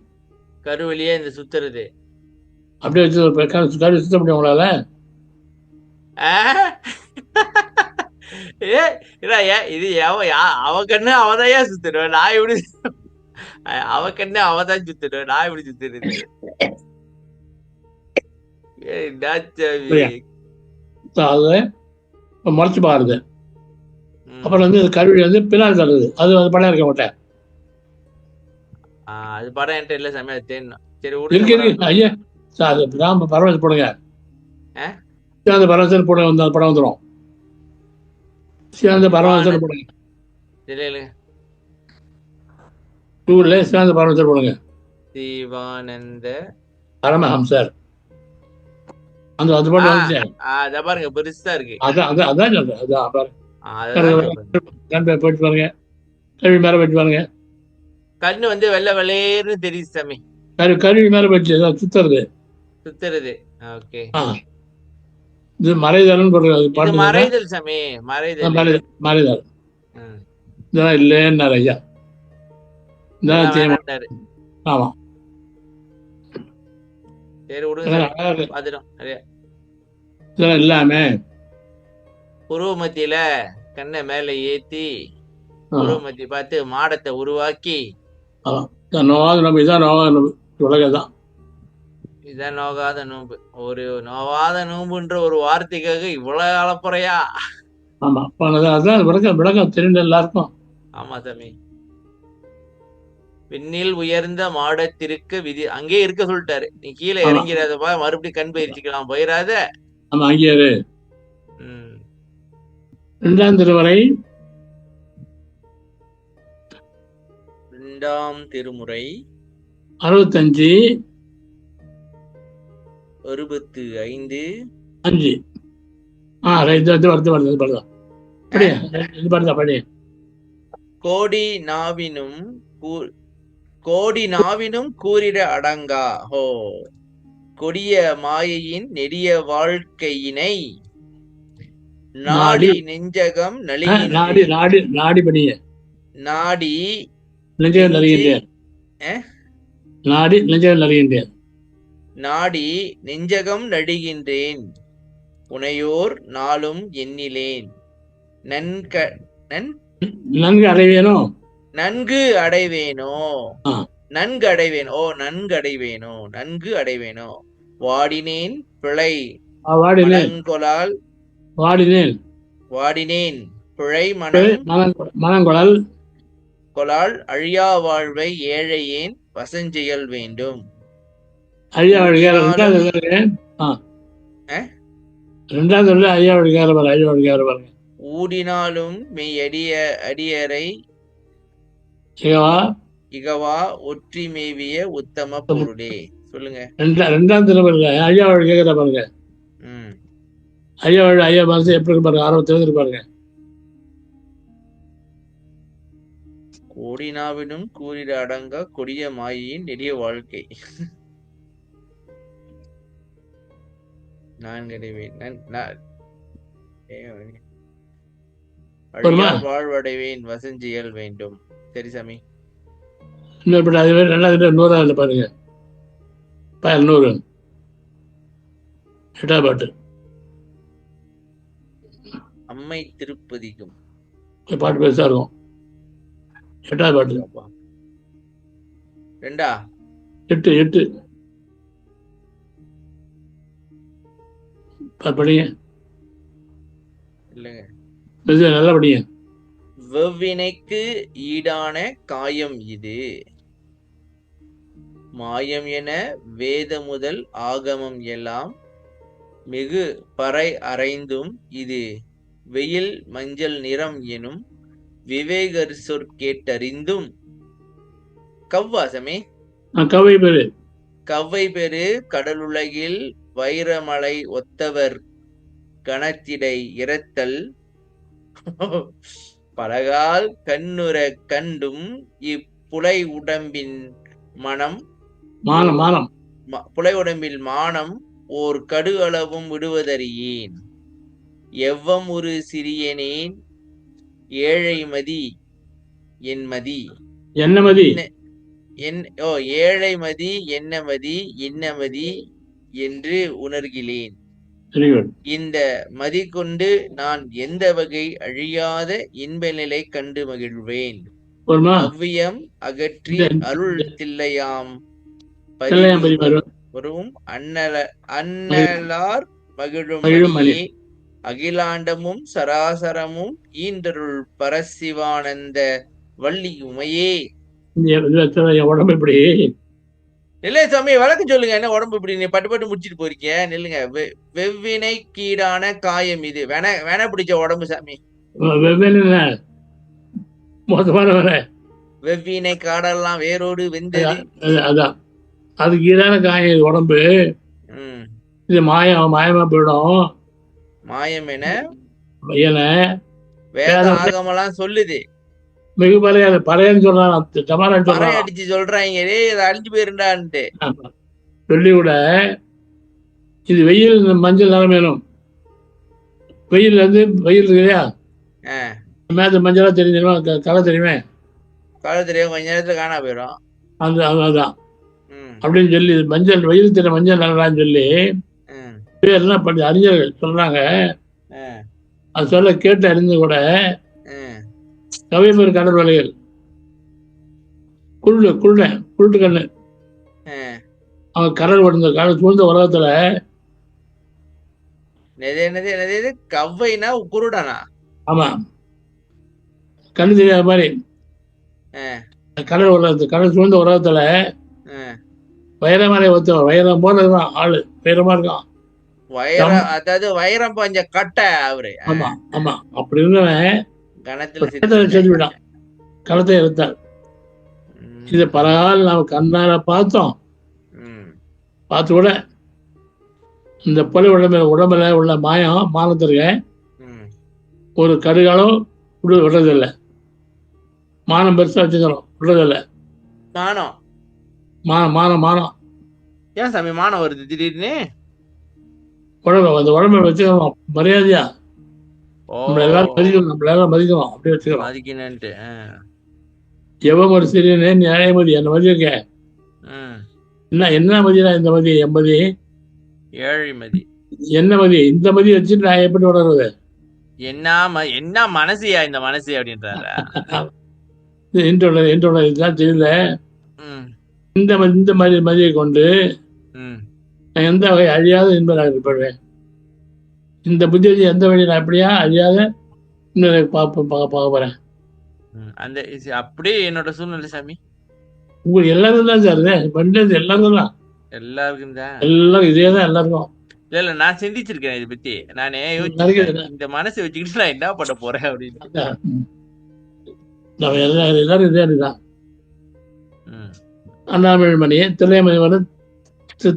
கருவெளியே இந்த சுத்துறது. அப்படியே வச்சு ஒரு கருவி சுத்த முடியும் உங்களால? ஆ? ஏ இல்ல, இது அவ கண்ணு அவதான் சுத்துறோம், நான் எப்படி? அவ கண்ணு அவதான் சுத்துறோம், நான் எப்படி சுத்துறது? என்னாச்சாமி? புரியா? அது முறைச்சு பாருது. ம். அப்புறம் வந்து கருவி வந்து பின்னால் தருது. அது வந்து படம் இருக்க மாட்டேன். அது படம் என்கிட்ட இல்ல சாமி, அது தேடணும். சரி இருக்கு விடுங்க இருக்கு படம். ஐயா. அது ராம பரவச்சு போடுங்க. ஆ? சிறந்த பரவசன் போடுங்க, வந்து அந்த படம் வந்துடும். சிறந்த பரவசன் சிவானந்த் போடுங்க. இல்ல கூகுள்ல சிறந்த பரவசன் போடுங்க. சிவானந்த. பரமஹம்சர். அந்த அது ஆ பாட்டு வந்துச்சு. அத பாருங்க, பெருசா இருக்கு. அதான் அதான் அதான் சொல்றேன். அதான் பாருங்க. அததான் சொல்றேன். கண் போயிட்டு பாருங்க. கருவி மேல போயிட்டு பாருங்க. கண்ணு வந்து வெள்ளை வெளேர்னு தெரியுது சாமி. கருவி மேல போயிடுச்சு, அதான் சுத்துறது. சுத்துறது. ஓகே. ஆ, இது மறைதல்னு போடுறது. அது இது பாட்டு தானே? மறைதல் சாமி, மறைதல். மறைதல். ம். இதெல்லாம் இல்லைன்னாரு ஐயா. இதெல்லாம் இதான் செய்ய மாட்டேன். வேணான்டாரு. ஆமா. சரி விடுங்க இதெல்லாம் சாமி, அழகா இருக்கு. பாத்துட்டோம் நிறைய. இதெல்லாம் இல்லாம புருவ மத்தியில கண்ணை மேல ஏத்தி, ஆமா, புருவ மத்தி பார்த்து மாடத்தை உருவாக்கி. ஆமா. இதான் நோவாத நோம்பு, இதான் நோவாத நோம்பு. உலகம் தான். இதான் நோகாத நோன்பு. ஒரு நோவாத நோன்புன்ற ஒரு வார்த்தைக்காக இவ்வளவு அளப்புறையா? ஆமா, அதான் விளக்கம் விளக்கம் தெரிந்த எல்லாருக்கும். ஆமா சாமி. விண்ணில் உயர்ந்த மாடத்திற்கு விதி அங்கே இருக்க சொல்லிட்டாரு. நீ கீழே ஆமா, இறங்கிறாதப்பா, மறுபடியும் கண் பயிற்சிக்கலாம் போயிடாத. ஆமா, அங்கே இரு. ம் 2ஆம் திருவரை 2ஆம் திருமுறை 65 65 5. ரைட், இது வருது. படியா, இது படியா. கோடி நாவினும் கூறிட அடங்கா கொடிய மாயையின் நெடிய வாழ்க்கையினை நாடி நெஞ்சகம் நாடி படிய, நாடி நெஞ்சகம் நலிகின்றேன். நாடி நெஞ்சகம் நடுகின்றேன் புனையோர் நாளும் எண்ணிலேன் நன்கு அடைவேனோ வாடினேன் பிழை மனங்கொளால் அழியா வாழ்வை ஏழையேன் வசஞ்செயல் வேண்டும். ஐயா பாருங்க. ஊடினாலும் மெய் அடியரை இகவா ஒற்றி மேவிய உத்தம பொருளே. சொல்லுங்க. 2ஆம் திருமுறையில ஐயா கேட்கிற பாருங்க. ஐயா மனசு எப்படி பாருங்க, ஆர்வம் தெரிஞ்சிருப்பாருங்க. கோடினாவினும் கூறிட அடங்கா கொடிய மாயின் நெடிய வாழ்க்கை வாழ்வடைவேன் வசஞ்சியல் வேண்டும். சரி சாமி. 100வது பாருங்க, 100 8ஆம் பாட்டு. அம்மை திருப்பதிக்கும் பாட்டு பெருசா இருக்கும். 8ஆம் பாட்டு 8 படிங்க. இல்லைங்க, நல்லா படிங்க. வெவ்வினைக்கு ஈடான காயம் இது மாயம் என வேத முதல் ஆகமம் எல்லாம் மிகு பறை அறைந்தும் இது வெயில் மஞ்சள் நிறம் எனும் விவேகர் சொற்கேட்டறிந்தும் கவ்வாசமே கவ்வை பெரு கடலுலகில் வைரமலை ஒத்தவர் கணத்திடை இறத்தல் பலகால் கண்ணுற கண்டும் இப்புலை உடம்பின் மானம் ஓர் கடு அளவும் விடுவதறியேன் எவ்வம் ஒரு சிறியனேன் ஏழைமதி என்மதி ஏழைமதி என்னமதி என்று உணர்கிலேன். இந்த மதி கொண்டு நான் எந்த வகை அழியாத இன்ப நிலை கண்டு மகிழ்வேன். அவ்வியம் அகற்றி அருள் தில்லையாம் பரிவரும் அன்னலார் மகிழும் அகிலாண்டமும் சராசரமும் ஈன்றருள் பரசிவானந்த வள்ளி உமையே. உடம்பு இப்படி இல்ல சாமி, வழக்கம் சொல்லுங்க. என்ன உடம்பு இப்படி நீ பட்டு முடிச்சிட்டு போறீங்க? நில்லுங்க. வெவ்வினை கீடான காயம் இது வேண பிடிச்ச உடம்பு சாமி. வெவ்வினை காடெல்லாம் வேரோடு வெந்தது. அதான் அதுக்கு ஈடான காயம் உடம்பு. இது மாயமா போயிடும். மாயம் என வேத ஆகமெல்லாம் சொல்லுது. மிகு பறையன்னு சொல்றாங்க, அடிச்சு சொல்றாங்க, அழிஞ்சு போயிருந்தான்ட்டு சொல்லி கூட. இது வெயில் மஞ்சள் நிறம் வேணும். வெயில் இருக்கு இல்லையா, மேல மஞ்சளா தெரிஞ்சிருமா, கலை தெரியுமே, தெரியும். கொஞ்ச நேரத்துல காணா போயிடும். அதான் அப்படின்னு சொல்லி மஞ்சள் வெயில் தின மஞ்சள் நிறம்னு சொல்லி பேர்லாம் பண்ணி அறிஞர்கள் சொல்றாங்க. அது சொல்ல கேட்டு அறிஞ்சு கூட கவியப்பேர் கடல் வலைகள் குருட்டு கண்ணு அவன் கடல் ஓடுந்த கடல் சூழ்ந்த உலகத்துல கவ்வைனா குருடனா? ஆமா, கண்ணு தெரியாத மாதிரி கடல் உலகத்துல கடல் சூழ்ந்த உலகத்துல வைரமலை ஒருத்தவன் வைரம் போலதான் ஆளு, வைரமா இருக்கான். அதாவது வைரம் பஞ்ச கட்டை அவரு. ஆமா அப்படி இருந்தவன் செத்து விடான், களத்தை எடுத்தார். இதை பரவாயில்ல நாம் கண்ணால பார்த்தோம். பார்த்து கூட இந்த பொலை உடம்புல உள்ள மானத்திற்கு ஒரு கடுகாலம் விடுறதில்லை. மானம் பெருசா வச்சுக்கிறோம், விடுறதில்லை. மானம் மானம் மானம் ஏன் சாமி மானம் வருது திடீர்னு? அந்த உடம்பை வச்சுக்கிறோம் மரியாதையா. நம்மள எல்லாரும் மதிக்கணும், நம்மள எல்லாரும் மதிக்கணும், அப்படி வச்சுக்கிறோம். மதிக்கணும்ட்டு எவன் ஒரு சிறியனே நியாயமதி என்ன மதியிருக்க. என்ன மதியா? இந்த மதி எம்மதி ஏழை மதி என்ன மதி? இந்த மதி வச்சுட்டு நான் எப்படி உணர்வது? என்ன மனசியா இந்த மனசு அப்படின்றாரு. இதுதான் தெரியல. இந்த மாதிரி மதியை கொண்டு நான் எந்த வகை அழியாத என்பதாக இருப்பேன். இந்த புத்தி வச்சு எந்த வழி நான் எப்படியா அழியாத பார்க்க போறேன். அந்த அப்படியே என்னோட சூழ்நிலை சாமி. உங்களுக்கு எல்லாரும் தான் சார் பண்றது, எல்லாருக்கும் தான், எல்லாருக்கும் தான், எல்லாரும் இதே தான் எல்லாருக்கும். இல்ல நான் சிந்திச்சிருக்கேன் இதை பத்தி. நானே இந்த மனசை வச்சுக்கிட்டு நான் என்ன பண்ண போறேன் அப்படின்னு. எல்லாரும் இதே தான். அண்ணாமலைமணி திரைமணி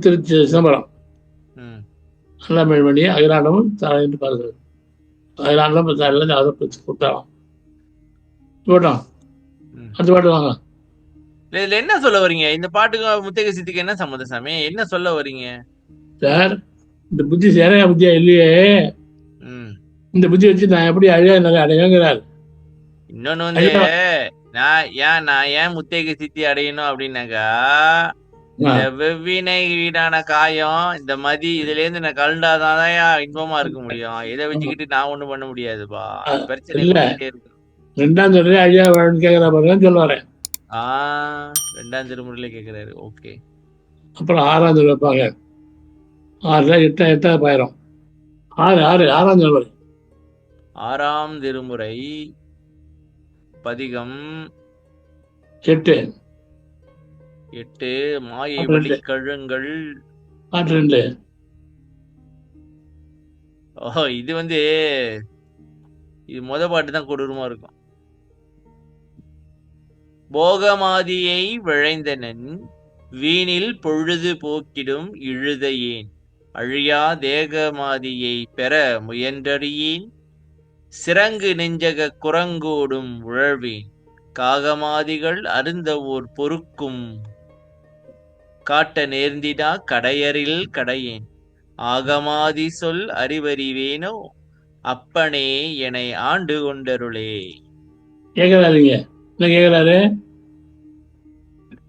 திருச்சி சிதம்பரம் அண்ணாமலைமணி அகிலாண்டமும் என்று பாருங்கள். அகிலாண்டம் அதை கொடுத்தாலும் போட்டோம். அடுத்த பாட்டு வாங்க. இதுல என்ன சொல்ல வரீங்க? இந்த பாட்டுக்கு முத்தக சித்திக்கு என்ன சம்மந்தம் சாமி? என்ன சொல்ல வரீங்க சார்? இந்த புத்தி சேரையா புத்தியா இல்லையே. இந்த புத்தி வச்சு நான் எப்படி அடையங்கிறார். இன்னொன்னு வந்து நான் ஏன் முத்தேக சித்தி அடையணும் அப்படின்னாக்கா, இந்த வெவ்வினை வீடான காயம் இந்த மதி இதுல இருந்து நான் கலண்டாதான் இன்பமா இருக்க முடியும். இதை வச்சுக்கிட்டு நான் ஒண்ணும் பண்ண முடியாதுப்பா. பிரச்சனை இருக்கு. ரெண்டாம் தடவை ஐயா கேக்குற சொல்ல வரேன். ரெண்டாம் திருமுறையில கேக்குறாரு. ஓகே. அப்புறம் ஆறாம் திருமுறை வைப்பாங்க. 6 8 பாயிரம். 6ஆம் திருமுறை. 6ஆம் திருமுறை பதிகம் 8 மாயை வழி கழுங்கள். இது வந்து இது முத பாட்டு தான் கொடூரமா இருக்கும். போகமாதியை விழைந்தனன் வீணில் பொழுது போக்கிடும் இழுதையேன் அழியா தேகமாதியை பெற முயன்றறியேன் சிறங்கு நெஞ்சக குரங்கோடும் உழல்வேன் காகமாதிகள் அருந்த ஓர் பொறுக்கும் காட்ட நேர்ந்திடா கடையரில் கடையேன் ஆகமாதி சொல் அறிவறிவேனோ அப்பனே என்னை ஆண்டு கொண்டருளே. கேக்குறாருங்க, என்ன கேக்குறாரு?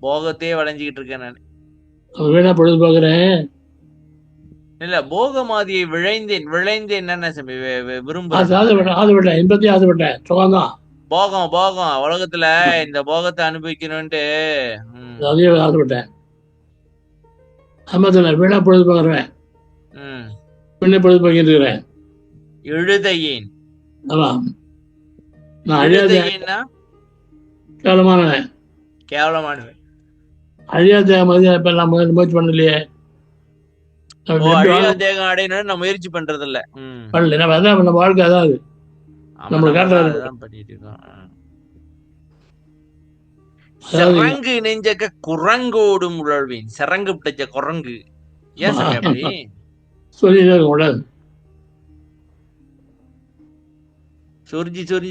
போகத்தையே வளைஞ்சுக்கிட்டு இருக்கேன் நான். வீணா பொழுது போகிறேன். இல்ல போகமாதியை விழைந்தேன் என்ன போகம் உலகத்துல இந்த போகத்தை அனுபவிக்கணும்ட்டு ஆசைப்பட்டேன். வீணா பொழுது போகிறேன், பொழுது போக்கிட்டு இருக்கிறேன். எழுதையேன் கேவலமானவன் அழியாத இப்ப நம்ம முயற்சி பண்ணலையே. தேகம் அடையணும்னு நான் முயற்சி பண்றது இல்ல. நம்ம வாழ்க்கை அதாவது சிறங்கு நெஞ்சக்க குரங்கோடும் உழல்வேன். சிறங்கு பிடிச்ச குரங்கு. ஏன் சாமி அப்படி சொல்லி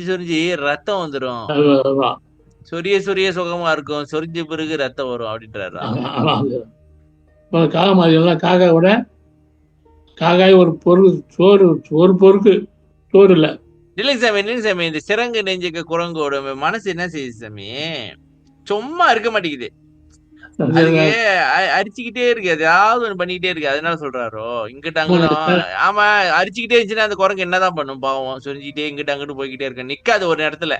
சொரிஞ்சி ரத்தம் வந்துடும். சொரிய சுகமா இருக்கும், சொரிஞ்ச பிறகு ரத்தம் வரும் அப்படின்றாரு. காக்காவோட காக்காய் ஒரு பொருள் சோறு, ஒரு பொருக்கு சோறு இல்ல. இல்லைங்க சாமி இந்த சிறங்கு நெஞ்சுக்க குரங்கோட மனசு என்ன செய்யுது சாமி? சும்மா இருக்க மாட்டேங்குது. அதுக்கு அரிச்சுக்கிட்டே இருக்கு, ஏதாவது ஒண்ணு பண்ணிக்கிட்டே இருக்கு. அதனால சொல்றாரோ இங்கிட்ட அங்கிட்டும். ஆமா, அரிச்சுக்கிட்டே இருந்துச்சுன்னா அந்த குரங்கு என்னதான் பண்ணும் பாவம்? சொரிஞ்சுக்கிட்டே இங்கிட்ட அங்கிட்டு போய்கிட்டே இருக்க, நிக்காது ஒரு இடத்துல.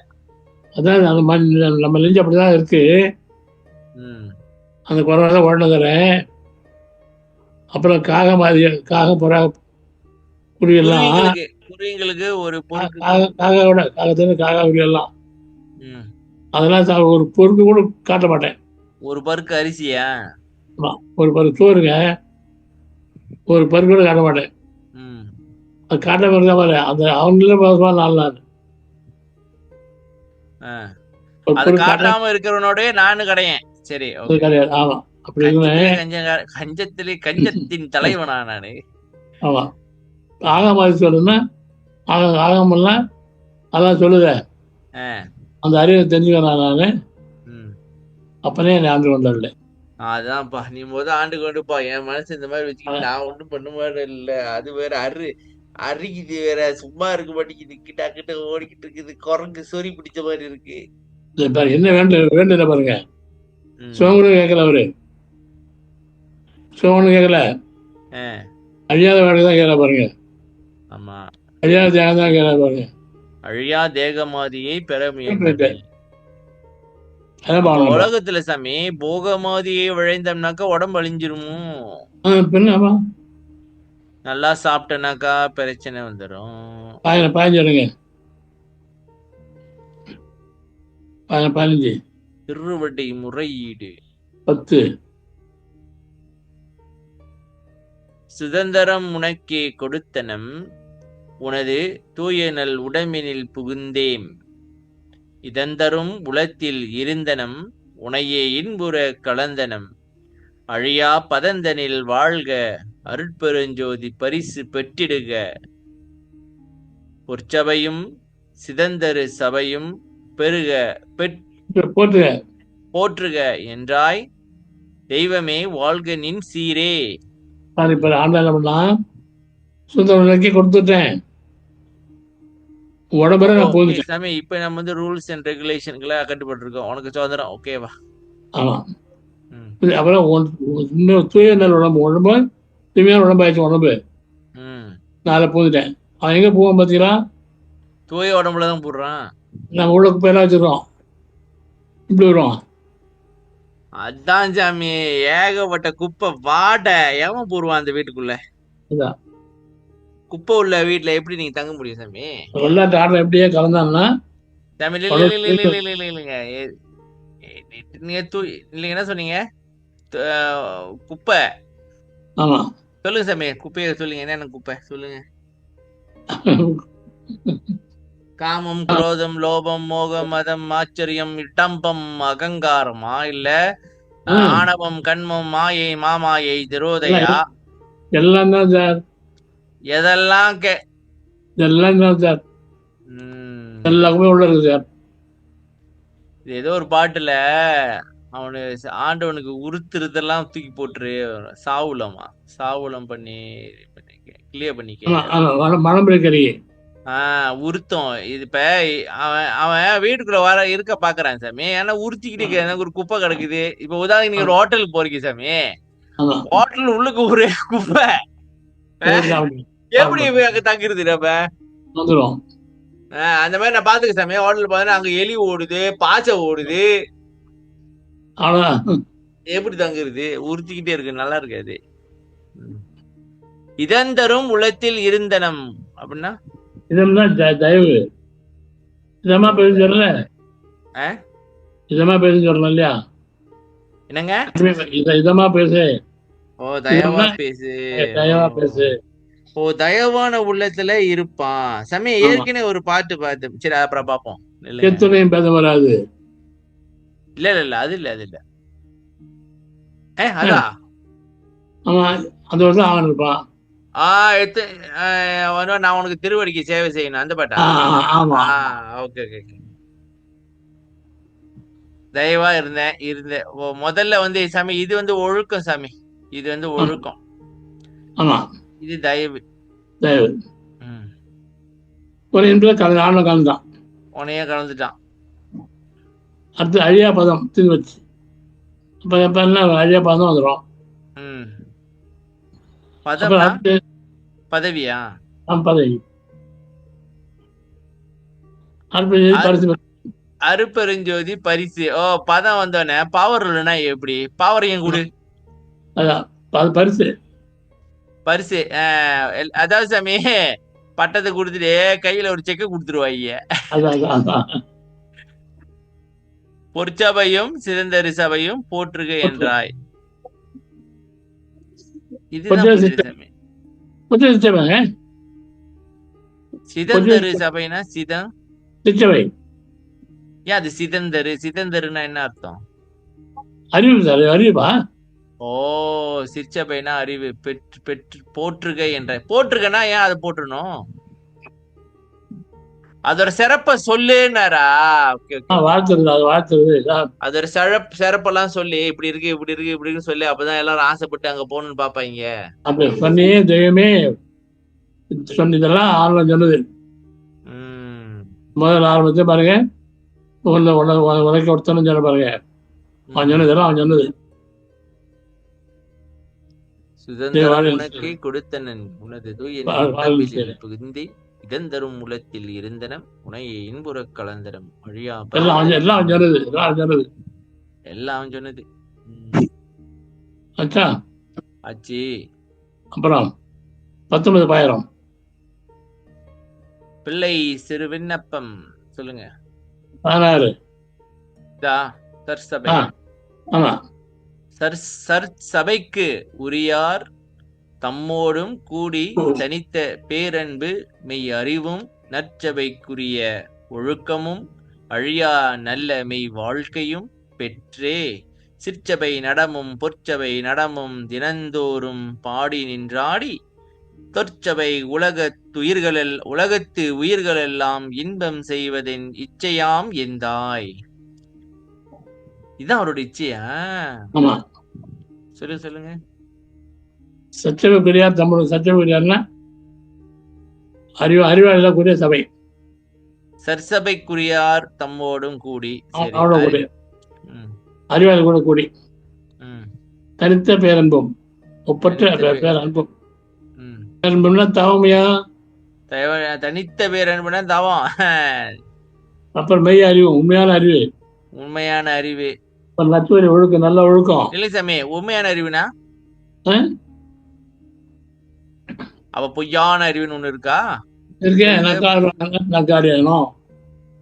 அதான் நம்ம நெஞ்சு அப்படிதான் இருக்கு. அந்த குரங்கு ஓடுனதுறேன். அப்புறம் காகம் புறா குருவிங்களுக்கு ஒரு காகா எல்லாம் அதெல்லாம் ஒரு பொறுப்பு கூட காட்ட மாட்டேன். ஒரு பருக்கு அரிசியா, ஒரு பருக்கு சோறுங்க, ஒரு பருக்கு கூட காட்ட மாட்டேன். அது காட்ட மாதிரி அந்த அவங்களே 4 நாள் அது காட்டாம இருக்கிறவனோட நானு கடையேன். சரி, ஓகே. கிடையாது. ஆமா. அப்படி கஞ்சத்திலே கஞ்சத்தின் தலைவனா நானு. ஆமா. ஆகாம சொல்லுன்னா ஆகாமல்லாம் அதான் சொல்லுத அந்த அறிவை தெரிஞ்சுக்கிறேன் நானு. அப்பனே என்னை ஆண்டு கொண்டாடல. அதான்ப்பா, நீ ஆண்டு கொண்டுப்பா. என் மனசு இந்த மாதிரி வச்சுக்கிட்டு நான் ஒண்ணும் பண்ண மாதிரி இல்ல. அது வேற அரிக்குது வேற, சும்மா இருக்க மாட்டேங்குது. கிட்ட கிட்ட ஓடிக்கிட்டு இருக்குது. குரங்கு சொறி பிடிச்ச மாதிரி இருக்கு. என்ன வேண்டியத பாருங்க. சிவனும் கேட்கல அவரு. சிவனும் கேட்கல. அழியாத வேலைதான் கேட்கல பாருங்க. ஆமா, அழியாத தேகம் தான் கேட்கல பாருங்க. அழியா தேகமாதியை பெற முயற்சி. உலகத்துல சாமி போகமாதியை விழைந்தோம்னாக்கா உடம்பு அழிஞ்சிருமோ? நல்லா சாப்பிட்டனாக்கா பிரச்சனை வந்துடும். 15 திருவடி முறையீடு 10 சுதந்திரம் உனக்கே கொடுத்தனம் உனது தூயனல் உடம்பினில் புகுந்தேம். இதந்தரும் உளத்தில் இருந்தனம் உனையே இன்புற கலந்தனம். அழியா பதந்தனில் வாழ்க அருட்பெருஞ்சோதி பரிசு பெற்றிடுக. பொற்சபையும் சிதந்தரு சபையும் பெருக போற்றுக என்றாய் தெய்வமே வாழ்க நின் சீரே. சுந்தரனுக்கு கொடுத்துட்டேன். சாமி இப்ப நம்ம ரூல்ஸ் அண்ட் ரெகுலேஷன்களை கட்டுப்பட்டிருக்கோம். உனக்கு சுதந்திரம், ஓகேவா? ஆமா. அப்புறம் தூய நல் உடம்பு தூய்மையான உடம்பாயிடுச்சு. உடம்பு நாளை போந்துட்டேன். அவன் எங்க போவான் பாத்தீங்களா? தூய உடம்புலதான் போடுறான். நம்ம உள்ள குப்பையெல்லாம் வச்சிருக்கோம். இப்படி வருவோம். அதான் சாமி, ஏகப்பட்ட குப்பை வாட எவன் போடுவான் அந்த வீட்டுக்குள்ள? குப்பை உள்ள வீட்டுல எப்படி நீங்க தங்க முடியும் சாமி? வெள்ளாட்டு ஆடுற எப்படியே கலந்தான்னா சாமி இல்லைங்க. நீங்க இல்லைங்க என்ன சொன்னீங்க? குப்பை. ஆமா சொல்லுங்க சாமி, குப்பைய சொல்லுங்க. என்ன குப்பை சொல்லுங்க. காமம், குரோதம், லோபம், மோகம், மதம், ஆச்சரியம், இடம்பம், அகங்காரமா இல்ல ஆணவம், கண்மம், மாயை, மாமாயை, திரோதையா? எல்லாம் தான் சார். எதெல்லாம் எல்லாம் தான் சார். எல்லாமே உள்ள இருக்கு சார். ஏதோ ஒரு பாட்டுல அவனு ஆண்டவனுக்கு உருத்துறதெல்லாம் தூக்கி போட்டுரு சாவுலம் பண்ணி கிளியர் பண்ணிக்க உருத்தம். இது இப்ப அவன் வீட்டுக்குள்ள இருக்க பாக்குறான் சாமி. ஏன்னா உறுத்திக்கிட்டு ஒரு குப்பை கிடக்குது. இப்ப உதாரணம் நீங்க ஒரு ஹோட்டலுக்கு போறீங்க சாமி, ஹோட்டல் உள்ளுக்கு ஒரு குப்பை எப்படி அங்க தங்குறது? நம்ம அந்த மாதிரி நான் பாத்துக்க சாமி. ஹோட்டல் பாத்தீங்கன்னா அங்க எலி ஓடுது, பாச்சை ஓடுது. எப்படி தங்குறது? உறுத்திக்கிட்டே இருக்கு, நல்லா இருக்காது. இதந்தரும் உளத்தில் இருந்தனம் அப்படின்னா தயவு இதமா பேச சொல்லல. இதமா பேச சொல்லலாம் இல்லையா? என்னங்க? இதமா பேசு. ஓ தயவா பேசு. தயவா பேசு. ஓ தயவான உள்ளத்துல இருப்பான் சாமி. ஏற்கனவே ஒரு பாட்டு பார்த்து, சரி அப்புறம் பாப்போம். எத்தனையும் பேச வராது. இல்ல அது இல்ல அதான் ஆமா அந்த வருஷம் அவன் இருப்பான். நான் உனக்கு திருவடிக்கு சேவை செய்யணும் அந்த பாட்டா? ஓகே. தயவா இருந்தேன் முதல்ல சாமி இது ஒழுக்கம் சாமி. இது ஒழுக்கம். இது தயவு. ஒரு கலந்துட்டான். உனையே கலந்துட்டான். அடுத்து அழியா பதம் தின்னு வச்சு அழியா பதம் வந்துடும். பதவியா? பதவி. அருப்பெருஞ்சோதி பரிசு. ஓ பதம் வந்தோடனே பவர் இல்லைன்னா எப்படி? பவரையும் கொடு. பரிசு அதாவது சாமி பட்டத்தை கொடுத்துட்டு கையில ஒரு செக்க கொடுத்துருவாங்க. பொற்சபையும் சிதந்தரு சபையும் போற்றுக என்றாய். இதுதான் சாமி. சிதந்தரு சபைனா சிதம் ஏன் அது சிதந்தருன்னா என்ன அர்த்தம்? அறிவு சார், அறிவா? ஓ, சிற்சபைனா அறிவு. பெற்று பெற்று போற்றுகை என்ற போற்றுகைனா ஏன் அதை போற்றணும்? அதோட சிறப்ப சொல்லுன்னாரா? Okay okay okay. வாழ்த்துறது, அது வாழ்த்துறது இதான். அதோட சிறப்பெல்லாம் சொல்லி இப்படி இருக்கு இப்படி இருக்கு இப்படி இருக்குன்னு சொல்லி அப்பதான் எல்லாரும் ஆசைப்பட்டு அங்க போகணும்னு பாப்பாங்க. அப்படி பண்ணி தெய்வமே சொன்னதெல்லாம் ஆரம்பம் சொன்னது. உம் முதல்ல ஆரம்பத்தை பாருங்க, உனக்கு ஒருத்தனும் சொல்ல பாருங்க, அவன் சொன்னதெல்லாம் அவன் சொன்னது. சுதந்திரம் உனக்கு கொடுத்தனன் உனது தூய புகுந்தி இதந்தரும் உலத்தில் இருந்தனம் உனைய இன்புறக் கலந்தரம் அழியா எல்லாம் சொன்னது, எல்லாம் சொன்னது. அச்சா ஆச்சி. அப்புறம் 19 பாயிரம் பிள்ளை சிறு விண்ணப்பம் சொல்லுங்க. 16. சர்சபை. ஆமா, சர்சபைக்கு உரியார் தம்மோடும் கூடி தனித்த பேரன்பு மெய் அறிவும் நற்சபைக்குரிய ஒழுக்கமும் அழியா நல்ல மெய் வாழ்க்கையும் பெற்றே சிற்சபை நடமும் பொற்சபை நடமும் தினந்தோறும் பாடி நின்றாடி தொற்சபை உலகத்து உயிர்களெல்லாம் இன்பம் செய்வதின் இச்சையாம் எந்தாய். இதான் அவரோட இச்சையா? சொல்லுங்க. சச்சபைக்குரியார் தம்மோடு, சச்சபைக்குரியார்னா அறிவாளிக்குரிய சபை. சர்சபைக்குரியார் தம்மோடும் கூடி, அறிவாளி கூட கூடி தனித்த பேரன்பும் ஒப்பற்ற பேரன்பும். பேரன்பும்னா தவமையா? தனித்த பேரன்புனா தவம். அப்புறம் மெய் அறிவு, உண்மையான அறிவு. நட்பு ஒழுக்கம், நல்ல ஒழுக்கம். இல்லை சாமி, உண்மையான அறிவுனா அவ பொய்யான அறிவுன்னு ஒண்ணு இருக்கா? இருக்கேன். நக்காரியணும்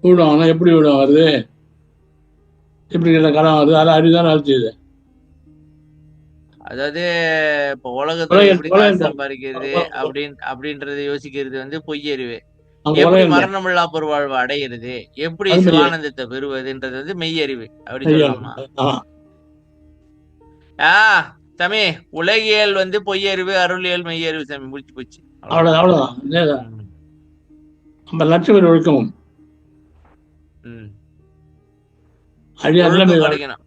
விடும், எப்படி விடும் வருது, எப்படி கடன் வருது, அது அறிவுதான் வேலை செய்யுது. அதாவது இப்ப உலகத்துல எப்படி காசு சம்பாதிக்கிறது அப்படின்றத யோசிக்கிறது பொய் அறிவு. எப்படி மரணமில்லா பொருள்வாழ்வு அடைகிறது, எப்படி சிவானந்தத்தை பெறுவதுன்றது மெய் அறிவு அப்படி சொல்லலாமா? சாமி, உலகியல் பொய்யறிவு, அருளியல் மெய்யறிவு சாமி, முடிச்சு போச்சு. அவ்வளவுதான். நம்ம லட்சம் ஒழுக்கமும் கிடைக்கணும்.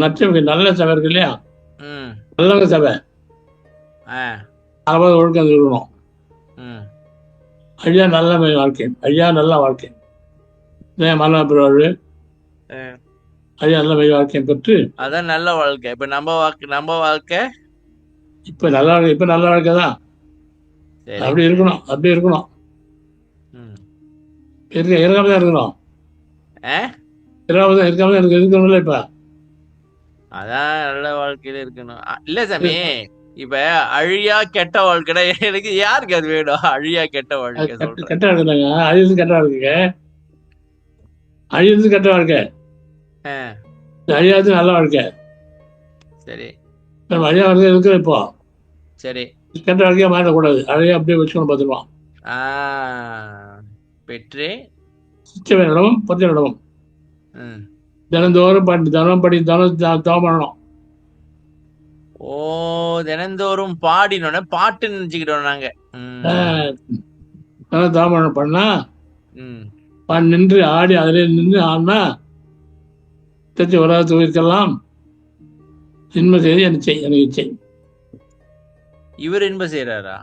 லட்சம் நல்ல சபை இருக்கு இல்லையா, நல்லவங்க சபை, அதாவது ஒழுக்கம் இருக்கணும். ஐயா நல்ல வாழ்க்கை, ஐயா நல்ல வாழ்க்கை, மரண பிறகு ஐயா நல்ல வாழ்க்கையை பெற்று, அதான் நல்ல வாழ்க்கை. இப்ப நம்ம வாழ்க்கை இப்ப நல்ல வாழ்க்கை தான். அப்படி இருக்கணும். இருக்காம தான் இருக்கணும். எனக்கு இருக்கணும்ல. இப்ப அதான் நல்ல வாழ்க்கையில இருக்கணும். இல்ல சாமி, இப்ப அழியா கெட்ட வாழ்க்கை எனக்கு யாருக்கு அது வேணும்? அழியா கெட்ட வாழ்க்கை கெட்ட வாழ்க்கைங்க, அழிவு கெட்ட வாழ்க்கைங்க, அழிவு கெட்ட வாழ்க்கை, அழியாது நல்ல வாழ்க்கை. சரி, அழியா வாழ்க்கை இருக்கிற இப்போ. சரி, கெட்ட வாழ்க்கையா மாறக்கூடாது, அழியா அப்படியே வச்சுக்கணும். பார்த்துருவான் பெற்றே சிச்சவை நடவும் பொறுத்த நடவும் தினந்தோறும் தனம் பண்ணணும். ஓ, தினந்தோறும் பாடினோட பாட்டு நினைச்சுக்கிட்டோம் நாங்க. தாமரம் பண்ணா நின்று ஆடி அதிலே நின்று ஆடினா தச்சு உலகத்து உயிர்க்கெல்லாம் இன்பம் செய்து எனக்கு இச்சை. இவர் இன்பம் செய்யறாரா?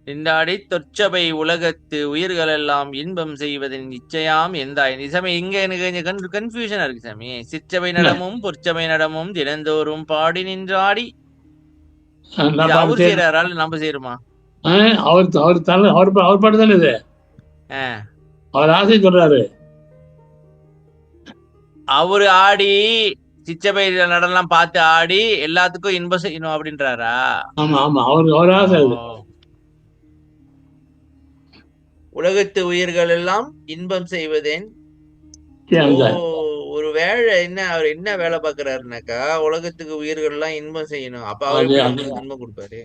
இந்தாடி தொற்சபை உலகத்து உயிர்கள் எல்லாம் இன்பம் செய்வதின் நிச்சயம் எந்தாய். நிசமே, இங்க எனக்கு கொஞ்சம் கன்ஃபியூஷனா இருக்கு சாமி. சிற்றபை நடமும் பொற்சபை நடமும் தினந்தோறும் பாடி நின்றாடி, அவர் செய்யறாரா நம்ம செய்யறோமா? அவர் பாட்டு தானே இது. அவர் ஆசை சொல்றாரு. அவரு ஆடி சிச்சபை நடனம் பார்த்து ஆடி எல்லாத்துக்கும் இன்பம் செய்யணும் அப்படின்றாரா? ஆமா ஆமா, அவர் ஆசை. உலகத்து உயிர்கள் எல்லாம் இன்பம் செய்வதேன். ஒரு வேலை அவர் என்ன வேலை பாக்குறாருனாக்கா, உலகத்துக்கு உயிர்கள் எல்லாம் இன்பம் செய்யணும். அப்ப அவர் இன்பம் கொடுப்பாரு.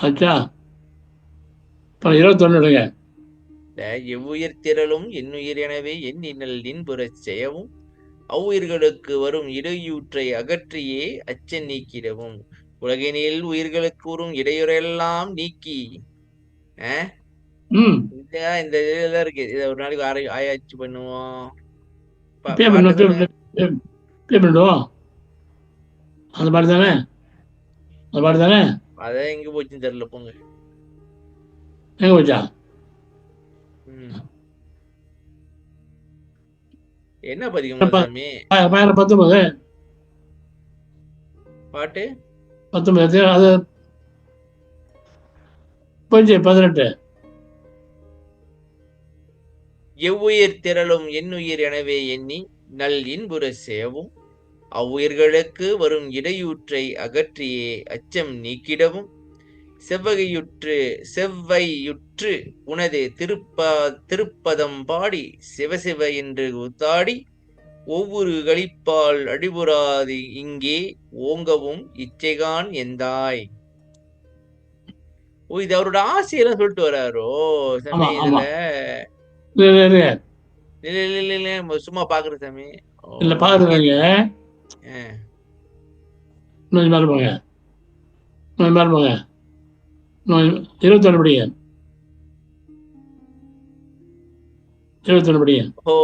ஆச்சா? இப்போ 21 எடுங்க. எவ்வுயிர் திரளும் என்னுயிர் எனவே என் இன்னல் நின்புறச் செய்யவும் அவ்வுயிர்களுக்கு வரும் இடையூற்றை அகற்றியே அச்சம் நீக்கிடவும் உலகினில் உயிர்களுக்கு வரும் இடையூறெல்லாம் நீக்கி ம் இந்த இதுல இருக்கு. இதை ஒரு நாளைக்கு ஆராய்ச்சி பண்ணுவோம். பே பாட்டு சொல்லுங்க. பண்ணிடுவோம். அந்த பாட்டு தானே? அந்த பாட்டு தானே? அதான் எங்க போச்சுன்னு தெரியல, போங்க. எங்கே போச்சா? என்ன பதிகம் சாமி? 19 பாட்டு 19 அது போச்சு. 18 எவ்வுயிர் திரளும் என்னுயிர் எனவே எண்ணி நல் இன்புற சேவும் அவ்வுயிர்களுக்கு வரும் இடையூற்றை அகற்றியே அச்சம் நீக்கிடவும் செவ்வையுற்று உனது திருப்பதம் பாடி சிவசிவ என்று உத்தாடி ஒவ்வொரு களிப்பால் அடிபுறாது இங்கே ஓங்கவும் இச்சைகான் எந்தாய். ஓ, இது அவரோட ஆசையெல்லாம் சொல்லிட்டு வர்றாரோ சாமி இதுல? இல்ல சும்மா பாக்குறேன் சாமி. இல்ல பாக்குறீங்க. மேல போங்க, மேல போங்க. 21 படிங்க. 21 படிங்க. ஓ,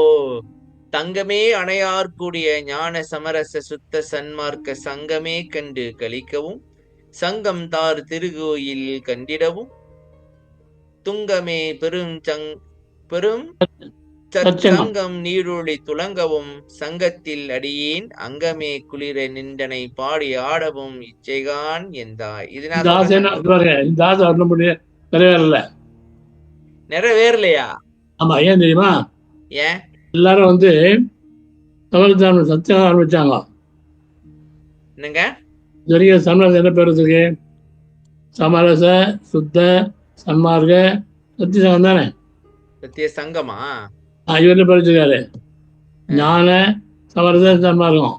தங்கமே அணையார் கூடிய ஞான சமரச சுத்த சன்மார்க்க சங்கமே கண்டு கழிக்கவும் சங்கம் தார் திருகோயில் கண்டிடவும் துங்கமே பெரும் சங்கம் நீரொளி துலங்கவும் சங்கத்தில் அடியேன் அங்கமே குளிர நின்றனை பாடி ஆடவும் இச்சைகான் எந்தாய். இது நிறைவேறலையா? ஆமா. ஏன் தெரியுமா? ஏன் எல்லாரும் வந்து சத்தியம் ஆரம்பிச்சாங்க. என்னங்க இது வரைக்கும் சமரசம் என்ன பேர் இருக்கு? சமரச சுத்த சன்மார்க்க சத்திய சங்கம் தானே? சத்திய சங்கமா? இவர்ல பேர் வச்சிருக்காரு. ஞான சமரச சன்மார்க்கம்.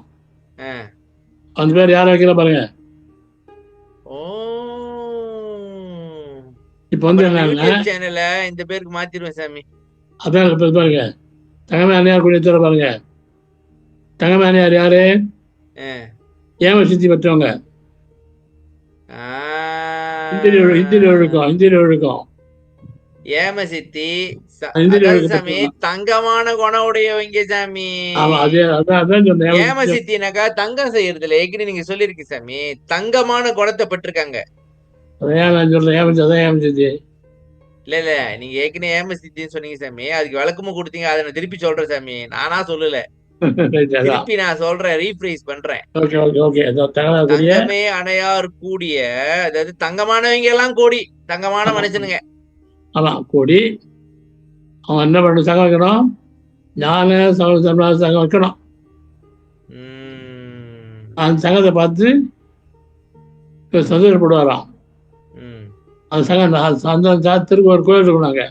அந்த பேர் யார வைக்கிற பாருங்க. இப்ப வந்து சேனல்ல இந்த பேருக்கு மாத்திடுவேன் சாமி. அதான் பாருங்க. தங்கமேனியார் குடியேற்ற பாருங்க. தங்கமேனியார் யாரு? ஏம சித்தி பெற்றவங்க. இந்திய ஒழுக்கம் ஏம சித்தி சாமி தங்கமான குணம் உடையவங்க சாமி. ஏம சித்தினாக்கா தங்கம் செய்யறதுல ஏற்கனவே நீங்க சொல்லிருக்கீங்க சாமி. தங்கமான குணத்தை பெற்றிருக்காங்க. இல்ல நீங்க ஏற்கனவே ஏம சித்தின்னு சொன்னீங்க சாமி. அதுக்கு விளக்கமும் கொடுத்தீங்க. அதை நான் திருப்பி சொல்றேன் சாமி. நானா சொல்லல, திருப்பி நான் சொல்றேன், ரீப்ரைஸ் பண்றேன். தங்கமே அணையார் கூடிய, அதாவது தங்கமானவங்க எல்லாம் கூடி தங்கமான மனுஷனுங்க. அதான் கூடி அவன் என்ன பண்ண சங்கம் வைக்கணும்? ஞான சங்கம் வைக்கணும். அந்த சங்கத்தை பார்த்து சந்தோஷப்படுவாராம். அந்த சங்கம் திருக்கோயில் கோயில் இருக்கணுங்க.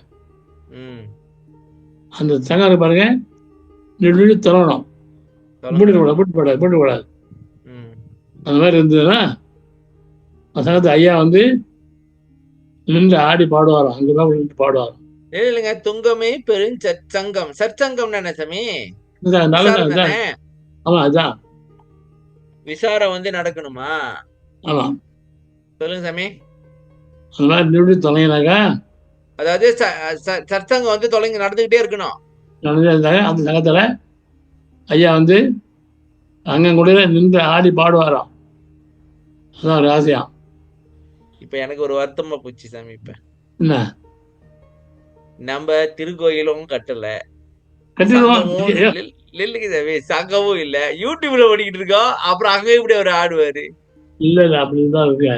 அந்த சங்கம் பாருங்க, நெடுநெடு தொழணும், போட்டு கூடாது. அந்த மாதிரி இருந்ததுன்னா அந்த சங்கத்தை ஐயா வந்து நின்று ஆடி பாடுவாராம். அங்கதான் நின்று பாடுவாராம். இல்லைங்க, துங்கமே பெரும் சற்சங்கம். சற்சங்கம் என்ன சாமி? ஆமா, அதான் விசாரம் வந்து நடக்கணுமா? ஆமா, சொல்லுங்க சாமி. அந்த மாதிரி நின்று தொலைனாக்கா, அதாவது சற்சங்கம் வந்து தொலைங்க நடந்துகிட்டே இருக்கணும். அந்த சங்கத்துல ஐயா வந்து அங்கங்குள்ள நின்று ஆடி பாடுவாராம். அதான் ஒரு ஆசையாம். இப்ப எனக்கு ஒரு வருத்தமா போச்சு சாமி. இப்ப என்ன, நம்ம திருக்கோயிலும் கட்டல, சங்கமும் இல்ல, யூடியூப்ல ஓடிக்கிட்டு இருக்கோம். அப்புறம் அங்க இப்படி ஒரு ஆடுவாரு. இல்ல அப்படிதான் இருக்கு.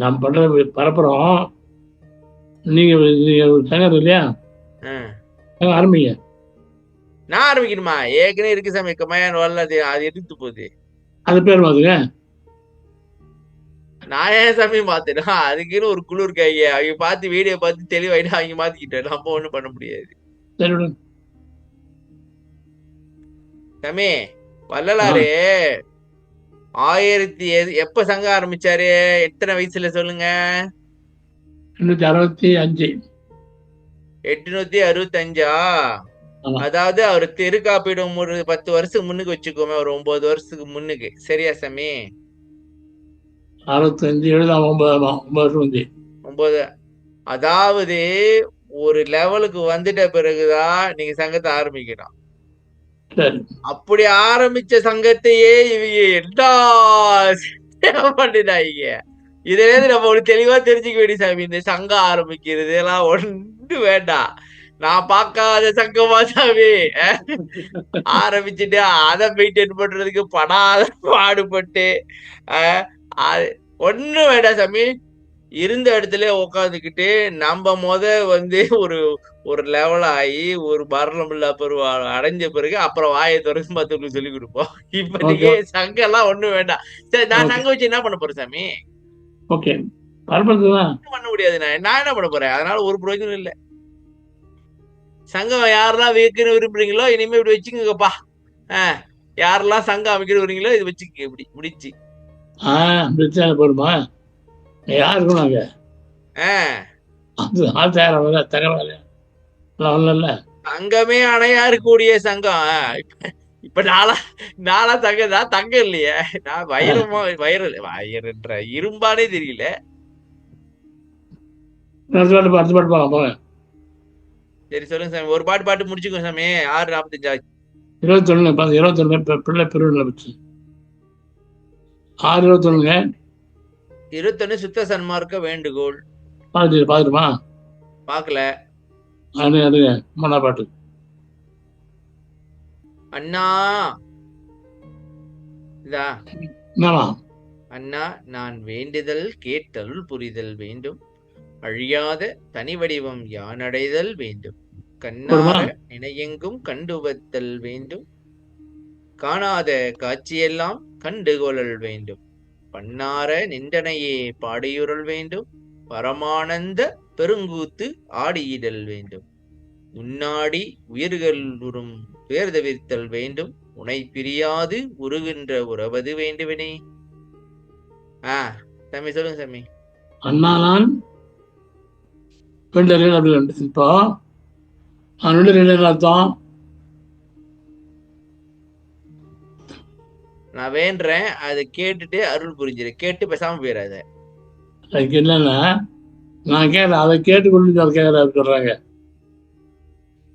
நான் பண்ற பரப்புறோம். நீங்க சங்கம் இல்லையா? ஆரம்பிங்க. நான் ஆரம்பிக்கணுமா? ஏற்கனவே இருக்கு சாமி. கமையான் வரல, அது எடுத்து போகுது. அது பேர் மாத்துங்க. நான் ஏன் சாமி மாத்தினா? அதுக்குன்னு ஒரு குழு இருக்காங்க. அவங்க பார்த்து வீடியோ பார்த்து தெளிவாயிட்டு அவங்க மாத்திக்கிட்டேன். நம்ம ஒண்ணும் பண்ண முடியாது சாமி. வள்ளலாரு எப்ப சங்கம் ஆரம்பிச்சாரு? எத்தனை வயசுல சொல்லுங்க? 865. 865. ஆமா. அதாவது அவர் தெரு காப்பீடும் ஒரு 10 வருஷத்துக்கு முன்னுக்கு வச்சுக்கோமே, ஒரு 9 வருஷத்துக்கு முன்னுக்கு. சரியா சாமி? 65, 9, ஆமா, 9. 9. அதாவது ஒரு லெவலுக்கு வந்துட்ட பிறகுதான் நீங்க சங்கத்தை ஆரம்பிக்கணும். சரி. அப்படி ஆரம்பிச்ச சங்கத்தையே இவங்க என்ன பண்ணிட்டாங்க. இதுல இருந்து நம்ம ஒரு தெளிவா தெரிஞ்சுக்க வேண்டிய சாமி, இந்த சங்கம் ஆரம்பிக்கிறது எல்லாம் ஒண்ணு வேண்டாம். நான் பார்க்காத சங்கமா சாமி. ஆரம்பிச்சுட்டு அதை மெயின்டைன் பண்றதுக்கு படாத பாடுபட்டு ஒண்ணும் வேண்டாம் சாமி. இருந்த இடத்துல உட்காந்துக்கிட்டு நம்ம வந்து ஒரு ஒரு லெவல் ஆகி ஒரு மரணம் இல்ல பருவம் அடைஞ்ச பிறகு அப்புறம் வாயை திறந்து மத்தவங்களுக்கு சொல்லி கொடுப்போம். இப்போதைக்கு ஓகே. சங்கம் எல்லாம் ஒண்ணும் வேண்டாம். சரி, நான் ஓகே. சங்கம் வச்சு என்ன பண்ண போறேன் சாமி? ஓகே. பரப்பதுதான். ஒண்ணும் பண்ண முடியாது. நான் என்ன பண்ண போறேன்? அதனால ஒரு பிரயோஜனம் இல்ல. சங்கம் யாரெல்லாம் வைக்கணும் விரும்புறீங்களோ இனிமே இப்படி வச்சுக்கோங்கப்பா. யாரெல்லாம் சங்கம் அமைக்கணும் வரீங்களோ இது வச்சுக்க. இப்படி முடிச்சு பிரச்சனை போடுமா? யாருக்கும் நாங்க அது ஆள் தயாராக தகவல் ஒன்றும் இல்லை. சங்கமே அணையா இருக்கக்கூடிய சங்கம். இப்ப நாளா தங்கம் தான், தங்கம் இல்லையே. நான் வைரமா வைரன்ற இரும்பானே தெரியல. அடுத்த பாட்டு போகலாம் போங்க. சரி சொல்லுங்க சாமி, ஒரு பாட்டு முடிச்சுக்கோ சாமி. 6:45 21 பிள்ளை பெருவிழா வச்சு 6:21. 21 சுத்த சன்மார்க்க வேண்டுகோள். பாத்துமா? பாக்கல. அது மன பாட்டு. அண்ணா இதா என்னவா? அண்ணா, நான் வேண்டுதல் கேட்டருள் புரிதல் வேண்டும். அழியாத தனி வடிவம் யானடைதல் வேண்டும். கண்ணார நினையெங்கும் கண்டுவத்தல் வேண்டும். காணாத காட்சியெல்லாம் கண்டுகொள்ளல் வேண்டும். பண்ணார நின்றனையே பாடியுறல் வேண்டும். பரமானந்த பெருங்கூத்து ஆடியிடல் வேண்டும். உன்னாடி உயிர்களும் துயர்தவிர்த்தல் வேண்டும். உனை பிரியாது உருகின்ற உறவது வேண்டுவனே. சாமி சொல்லுங்க சாமி. அண்ணா நான் வேண்டறேன் அப்படி இப்போ நான் வேண்டறேன் அர்த்தம். நான் வேண்டேன், அதை கேட்டுட்டு அருள் புரிஞ்சிரு. கேட்டு பேசாம போயிடாத. அதுக்கு என்னன்னா, நான் கேட்கறேன், அதை கேட்டு கொண்டு கேட்கற சொல்றாங்க.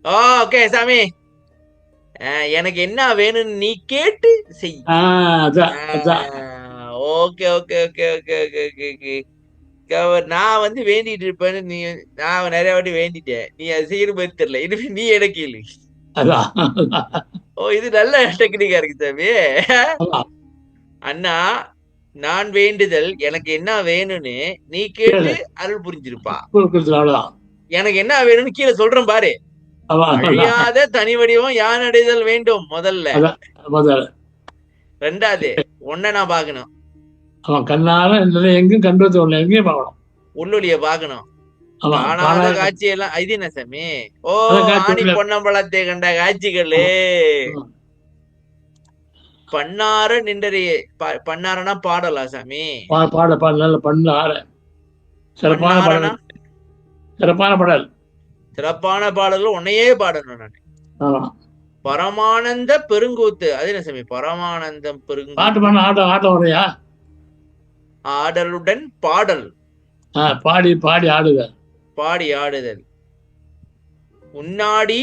ஓகே சாமி, எனக்கு என்ன வேணும்னு நீ கேட்டு செய். Okay okay okay okay okay okay. நான் வேண்டிட்டு இருப்பேன்னு நான் நிறைய வாட்டி வேண்டிட்டேன். நீ அது செய்யற மாதிரி தெரியல. இனிமே நீ எனக்கு இல்லை. இது நல்ல டெக்னிக்கா இருக்கு சாமி. அண்ணா, நான் வேண்டுதல் எனக்கு என்ன வேணும்னு நீ கேட்டு அருள் புரிஞ்சிருப்பா. எனக்கு என்ன வேணும்னு கீழே சொல்றேன் பாரு. அழியாத தனி வடிவம் யான் அடைதல் வேண்டும் முதல்ல. ரெண்டாவது ஒன்ன நான் பாக்கணும். கண்ணால எங்கும் கண்டு எங்கேயும் பார்க்கணும். உள்ளொலிய பாக்கணும். காணாத காட்சி எல்லாம் இது என்ன சாமி? ஆணி பொன்னம்பலத்தை கண்ட காட்சிகளு. பண்ணார நின்றறியே. பண்ணாரனா பாடலா சாமி? நல்ல பண்ணார சிறப்பான பாடல். சிறப்பான பாடல்கள் உன்னையே பாடணும் நான். பரமானந்த பெருங்கூத்து அது என்ன சாமி? பரமானந்தம் பெருங்கூத்து. ஆடலுடன் பாடல். பாடி ஆடுதல். பாடி ஆடுதல். உன்னாடி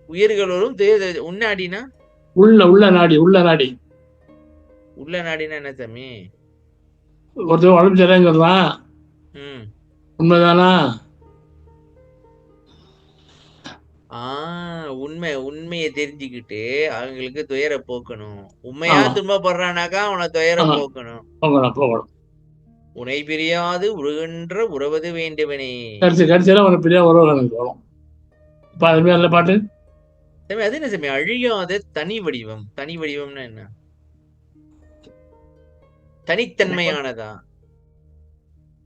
உயிர்களும் உன்னாடினா உள்ள நாடி. உள்ள நாடினா என்ன சாமி? ஒருத்தர் உடம்பு சரிங்கிறதான் உண்மைதானா? உண்மையை தெரிஞ்சுக்கிட்டு அவங்களுக்கு துயர போக்கணும். உண்மையா துன்பப்படுறானாக்கா அவனை துயர போக்கணும். உனை பிரியாது உருகின்ற உறவது வேண்டுவனே. கடைசியில உனக்கு பிரியா உறவு எனக்கு வரும். பாட்டு அது என்ன சாமி? அழியாத தனி வடிவம். தனி வடிவம்னா என்ன? தனித்தன்மையானதா?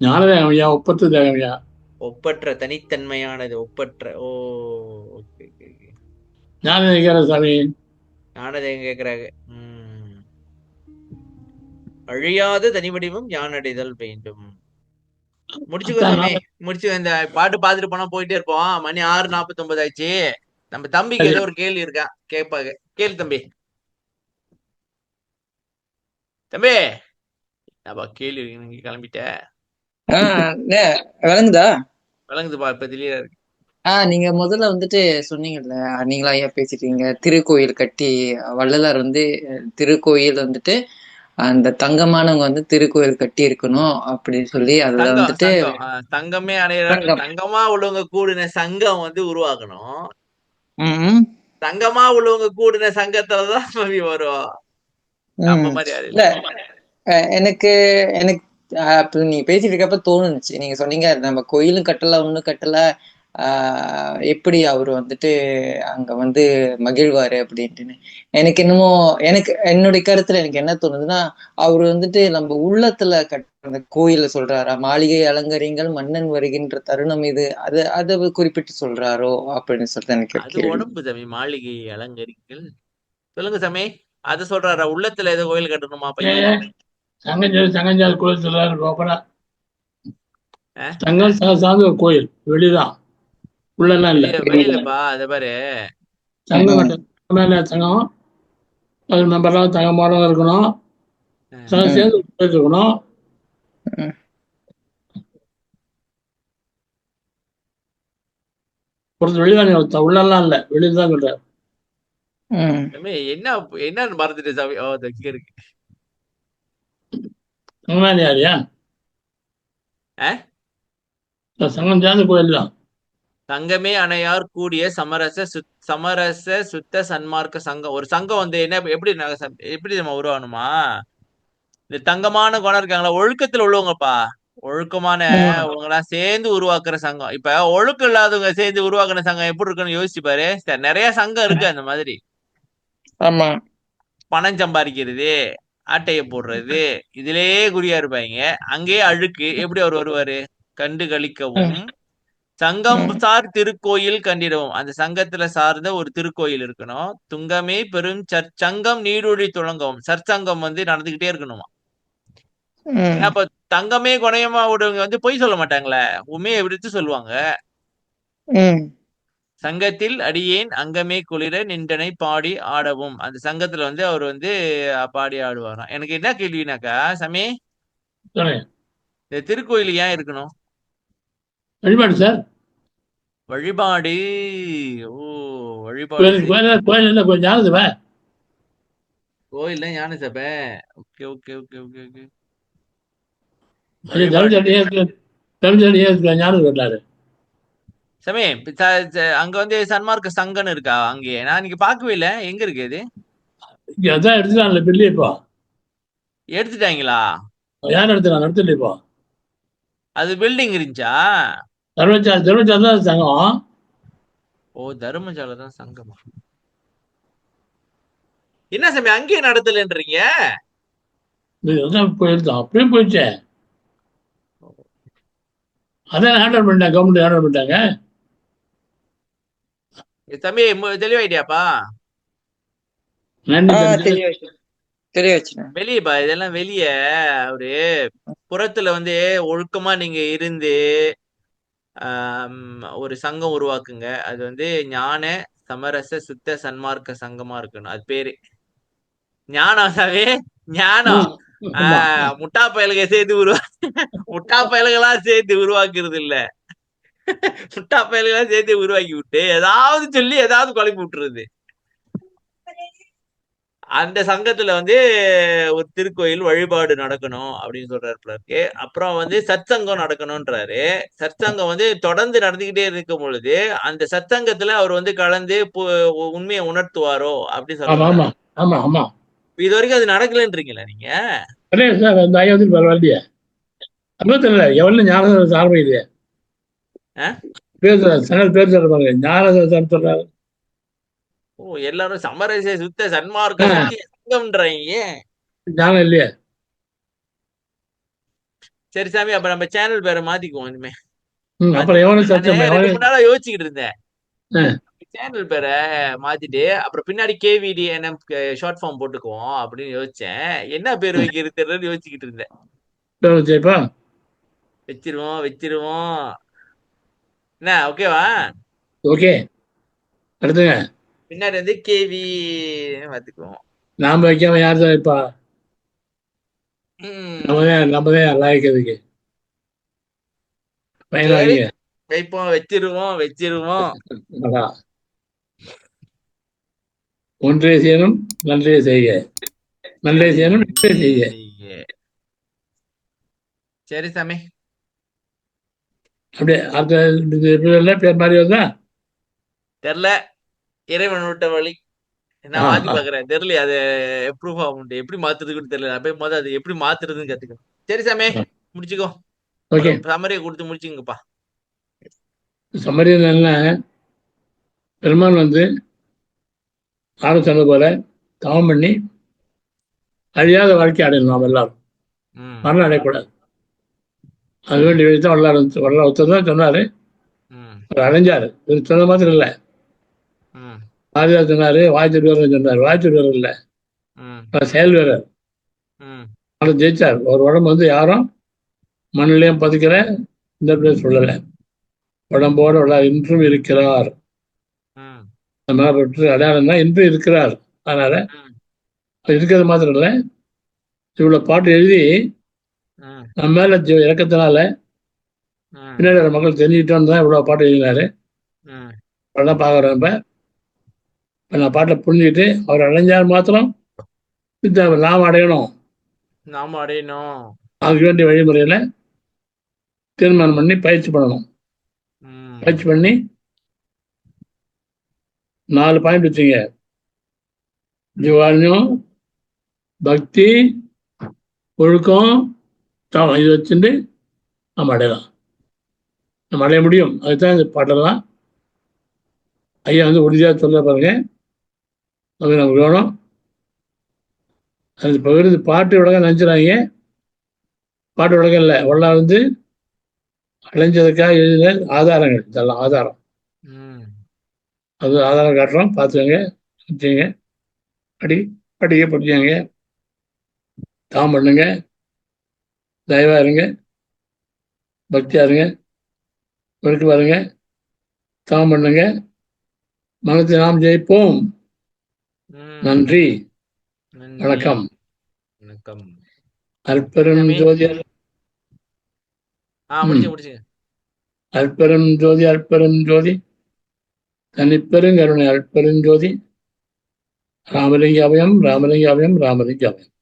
ஞானதேகமையா? ஒப்பற்ற தேகமையா? ஒப்பற்ற தனித்தன்மையானது. ஒப்பற்ற. ஞானதேகம் சாமி. ஞானதேகம் கேக்குறாங்க. அழியாத தனி வடிவம் யான் அடைதல் வேண்டும். முடிச்சுக்கோ சாமி. முடிச்சு இந்த பாட்டு பாத்துட்டு போனா போயிட்டே இருப்போம். மணி 6:49 ஆயிடுச்சு. நம்ம தம்பிக்கு சரி. ஏதோ ஒரு கேள்வி இருக்கா, கேட்பாங்க. கேளு தம்பி. தம்பி, அப்பா கேள்வி இருக்கு, நீங்க கிளம்பிட்ட. நே விளங்குதா? விளங்குதுப்பா, இப்ப தெளிவா இருக்கு. நீங்க முதல்ல வந்துட்டு சொன்னீங்கல்ல, நீங்களா ஏன் பேசிட்டீங்க, திருக்கோயில் கட்டி வள்ளலார் வந்து திருக்கோயில் வந்துட்டு அந்த தங்கமானவங்க வந்து திருக்கோயில் கட்டி இருக்கணும் அப்படின்னு சொல்லி அதுல சங்கம் வந்துட்டு சங்கம் தங்கமே அணைய சங்கம். தங்கமா உள்ளவங்க கூடின சங்கம் வந்து உருவாக்கணும். ம் தங்கமா உள்ளவங்க கூடின சங்கத்துலதான் தம்பி வரும். நம்ம ம் மாதிரி யாரும் இல்ல இல்ல. எனக்கு எனக்கு அப்ப நீங்க பேசிட்டு இருக்கப்ப தோணுச்சு, நீங்க சொன்னீங்க நம்ம கோயிலும் கட்டல ஒண்ணும் கட்டல, எப்படி அவரு வந்துட்டு அங்க வந்து மகிழ்வாரு அப்படின்ட்டுன்னு. எனக்கு என்னமோ எனக்கு என்னுடைய கருத்துல எனக்கு என்ன தோணுதுன்னா, அவரு வந்துட்டு நம்ம உள்ளத்துல கட்டுற கோயில சொல்றாரா, மாளிகை அலங்கரிங்கள் மன்னன் வருகின்ற தருணம் இது, அதை குறிப்பிட்டு சொல்றாரோ அப்படின்னு சொல்லிட்டு எனக்கு ஒரு அது கேள்வி. உடம்பு சாமி, மாளிகை அலங்கரிக்கல். சொல்லுங்க சாமி. அது சொல்றாரா? உள்ளத்துல ஏதோ கோயில் கட்டணுமா பையன்? சங்கஞ்சால் கோயில் சொல்றாரு கோபரா. அஹ்? சங்கம் சார்ந்த ஒரு கோயில், வெளிதான், உள்ளெல்லாம் இல்லை. வெளியிலப்பா, அத பாரு. சங்கம் ம், கட்ட மேல சங்கம், அது மெம்பர்லாம் தங்கமானவங்க இருக்கணும், சங்கம் ம், சேர்ந்து கோயில் இருக்கணும். ம், ஒருத்தர் வெளிதான், உள்ளெல்லாம் இல்லை, வெளியில் தான் சொல்றாரு. ம். சாமி, என்னன்னு மறந்துட்டு சாமி. ஓ, இங்க இருக்கு. சங்கம் யாரியா? அஹ்? சங்கம் சார்ந்த கோயில் தான். சங்கமே அணையார் கூடிய சமரச சுத்த சன்மார்க்க சங்கம். ஒரு சங்கம் வந்து என்ன, எப்படி நம்ம உருவாகணுமா? இந்த தங்கமான குணம் இருக்காங்களா, ஒழுக்கத்துல உள்ளவங்கப்பா. ஒழுக்கமான ம். அவங்கலாம் சேர்ந்து உருவாக்குற சங்கம். இப்ப ஒழுக்கம் இல்லாதவங்க சேர்ந்து உருவாக்குன சங்கம் எப்படி இருக்குன்னு யோசிச்சு பாரு. நிறைய சங்கம் இருக்கு அந்த மாதிரி. ஆமா. பணம் சம்பாதிக்கிறது, ஆட்டைய போடுறது, இதுலயே குறியா இருப்பாங்க. அங்கேயே அழுக்கு, எப்படி அவர் வருவாரு? கண்டு ம், களிக்கவும் சங்கம் ம், சார் திருக்கோயில் கண்டிடவும். அந்த சங்கத்துல சார்ந்த ஒரு திருக்கோயில் இருக்கணும். துங்கமே பெரும் சற்சங்கம் நீடூழி துளங்கவும். சற்சங்கம் வந்து நடந்துகிட்டே இருக்கணுமா. ஏன்னா ம், அப்ப தங்கமே குணையமா விடுவங்க வந்து பொய் சொல்ல மாட்டாங்களே, உண்மையை விடுத்து சொல்லுவாங்க. ம். சங்கத்தில் அடியேன் அங்கமே குளிர நின்றனை பாடி ஆடவும். அந்த சங்கத்துல வந்து அவர் வந்து பாடி ஆடுவாராம். எனக்கு என்ன கேள்வினாக்கா சாமி, சொல்லுங்க. இந்த திருக்கோயில் ஏன் இருக்கணும்? வழிபாடு சார். வழிபாடு. ஓ, வழிபாடு கோயில் செய்ய. கோயில் கோயில் இல்லை, கொஞ்சம் ஞானதுவா. கோயில் தான் ஞான சபை. Okay okay okay okay okay. அது வழிபாடு. தர்மச்சடியே ஞானம் சொல்றாரு. சமே, அங்க வந்து சன்மார்க்க சங்கன்னு இருக்கா அங்கேயே? நான் இன்னைக்கு பார்க்கவே இல்லை. எங்க இருக்கு இது? இங்க அதான் எடுத்துட்டான்ல பில்லி இப்போ. எடுத்துட்டாங்களா? யார் எடுத்துட்டான்? நடத்தல இப்போ. அது பில்டிங் இருந்துச்சா? தர்மச்சார் தான் சங்கம். ஓ, தர்மசாலை தான் சங்கமா? என்ன சாமி அங்கேயே நடத்தலன்றீங்க? இதுதான் கோயில் தான், அப்படியே போயிடுச்சே. அதான் ஹேண்டில் பண்ணிட்டாங்க, கவர்மெண்ட் ஹேண்டில் பண்ணிட்டாங்க. தம்பி, தெளிவாயிட்டியாப்பா? நன்றி தம்பி. தெளிவாச்சு, தெளிவாச்சுண்ணே. வெளியப்பா, இதெல்லாம் வெளிய. அவரு புறத்துல வந்து ஒழுக்கமா நீங்க இருந்து ஒரு சங்கம் உருவாக்குங்க. அது வந்து ஞான சமரச சுத்த சன்மார்க்க சங்கமா இருக்கணும். அது பேரு ஞானம். ஞானம். ம், ஆமா. முட்டா பயலுக சேர்த்து முட்டா பயலுகளா சேர்த்து உருவாக்குறது இல்ல. முட்டா பயலுகளா சேர்த்து உருவாக்கி விட்டு ஏதாவது சொல்லி ஏதாவது குழப்பி விட்டுறது. அந்த சங்கத்துல வந்து ஒரு திருக்கோயில் வழிபாடு நடக்கணும் அப்படின்னு சொல்றாரு பிள்ளைக்கு. அப்புறம் வந்து சத்சங்கம் நடக்கணும்ன்றாரு. சத்சங்கம் வந்து தொடர்ந்து நடந்துகிட்டே இருக்கும் பொழுது அந்த சத்சங்கத்துல அவர் வந்து கலந்து உண்மையை உணர்த்துவாரோ அப்படின்னு சொல்ல ஆமா ஆமா வர்றாரு. ஆமா ஆமா. இது வரைக்கும் அது நடக்கலன்றீங்களா நீங்க? கிடையாது சார், அந்த ஐயா வந்து பரவாயில்லையே. அப்போ தெரியல எவ்வளவு ஞானம் சார்பு இது. அஹ்? பேர் சங்கல் பேர் சொல்றாங்க, ஞானம் சொல்றாரு. ஓ, எல்லாரும் சமரச சுத்த சன்மார்க்க ஆ, சத்திய சங்கம்ன்றாங்க. ஞானம் இல்லையே. சரி சாமி, அப்ப நம்ம சேனல் பேரை மாத்திக்குவோம் இனிமே. அப்புறம் எவனும் நானு சத்தியம் 2 எவனும். மூணு நாளா யோசிச்சுக்கிட்டு இருந்தேன். ஆ, சேனல் பேரை மாத்திட்டு அப்புறம் பின்னாடி KVDNM ஷார்ட் ஃபார்ம் போட்டுக்குவோம் அப்படின்னு யோசிச்சேன். என்ன பேர் வைக்கிறது தெரியலன்னு யோசிச்சுக்கிட்டு இருந்தேன். சரிப்பா. வச்சிருவோம் வச்சிருவோம். என்ன ஓகேவா? ஓகே. அடுத்துங்க. பின்னாடி வந்து கேவி பார்த்துக்குவோம். நாம வைக்காம யார் தான் வைப்பா? ம். நம்ம தான் லாய்க்கிறதுக்கு. பையனா சரி, வைங்க. வைப்போம், வச்சிருவோம். அதான். ஒன்றே செய்யணும், நன்றே செய்க. நன்றே அதை செய்யணும், நன்றே நன்றே செய்க. செய்க. சரி சாமி. அப்படியே அடுத்த பேர் மாதிரி வருதா? தெரில. இறைவன் விட்ட வழி. ஆ, நான் மாத்தி ஆ. பார்க்குறேன். தெரியலையே அது எப்ரூவ் ஆக முடியும். எப்படி மாத்துறதுன்னு தெரியல. நான் போய் மொத அது எப்படி மாத்துறதுன்னு கத்துக்கணும். சரி சாமி, முடிச்சுக்கோ. ஒரு ஓகே. சம்மரிய குடுத்து முடிச்சுங்கப்பா. சம்மரியன் என்ன? பெருமான் வந்து ஆடு சொன்னது போல தவம் பண்ணி அழியாத வாழ்க்கை அடையணும் நாம் எல்லாரும். ம். மரணம் அடையக்கூடாது. அது வேண்டி தான் வரலாறு ஒருத்தர் தான் சொன்னாரு. ம். அவர் அடைஞ்சாரு. இவர் சொன்ன மாத்திரம் இல்லை. ம். பாரதியார் சொன்னாரு, வாய்ச்சூர் வீரர் சொன்னார். வாய்ச்சூர் வீரர் இல்லை, ம். அவர் செயல் வீரர். ம். அவர் ஜெயிச்சார். ஒரு உடம்பு வந்து யாரும் மண்ணிலையும் பதிக்கிற இந்த பேர் சொல்லலை. உடம்போடு இன்றும் இருக்கிறார். ம். நம்ம பெற்று அடையாளம்னா இன்றும் இருக்கிறார். அதனால ம். இருக்கிறது மாத்திரம் இல்லை, இவ்வளவு பாட்டு எழுதி ம். நம்ம மேல இறக்கத்தினால ம். பின்னாடி வர மக்கள் தெரிஞ்சுக்கிட்டோன்னு தான் இவ்வளவு பாட்டு எழுதினாரு. ம். அதெல்லாம் பார்க்குறோம். இப்போ நான் பாட்டை புரிஞ்சுக்கிட்டு அவர் அடைஞ்சால் மாத்திரம் நாம் அடையணும். நாம அடையணும். அதுக்கு வேண்டிய வழிமுறையில் தீர்மானம் பண்ணி பயிற்சி பண்ணணும். ம். பயிற்சி பண்ணி 4 பாயிண்ட் வச்சுங்க. ஜீவான்யம், பக்தி, ஒழுக்கம், தவம். இது வச்சுட்டு நம்ம அடையலாம். நம்ம அடைய முடியும். அதுதான் இந்த பாட்டெல்லாம் ஐயா வந்து உறுதியாக சொல்ல பாருங்க. அது நமக்கு வேணும். அது பகிர்ந்து பாட்டு உலகம் நினச்சிடாங்க. பாட்டு உலகம் இல்லை, உள்ள வந்து அடைஞ்சதுக்காக எழுதின ஆதாரங்கள். இதெல்லாம் ஆதாரம். ம். அது ஆதாரம் காட்டுறோம், பார்த்துக்கோங்க, வச்சுங்க. படிக்க படிச்சாங்க. தாம் பண்ணுங்க, தயவா இருங்க, பக்தியா இருங்க, ஒழுக்கு பாருங்க, தாம் பண்ணுங்க. மனத்தை நாம் ஜெயிப்போம். ம். நன்றி, நன்றி. வணக்கம். வணக்கம். அற்பெரும் சாமி. ஜோதி. முடிச்சுங்க. அற்பெரும் ஜோதி, அற்பெரும் ஜோதி, தனிப்பெருங்கருணை அற்பெரும் ஜோதி. ராமலிங்க அபயம், ராமலிங்க அபயம், ராமலிங்க அபயம்.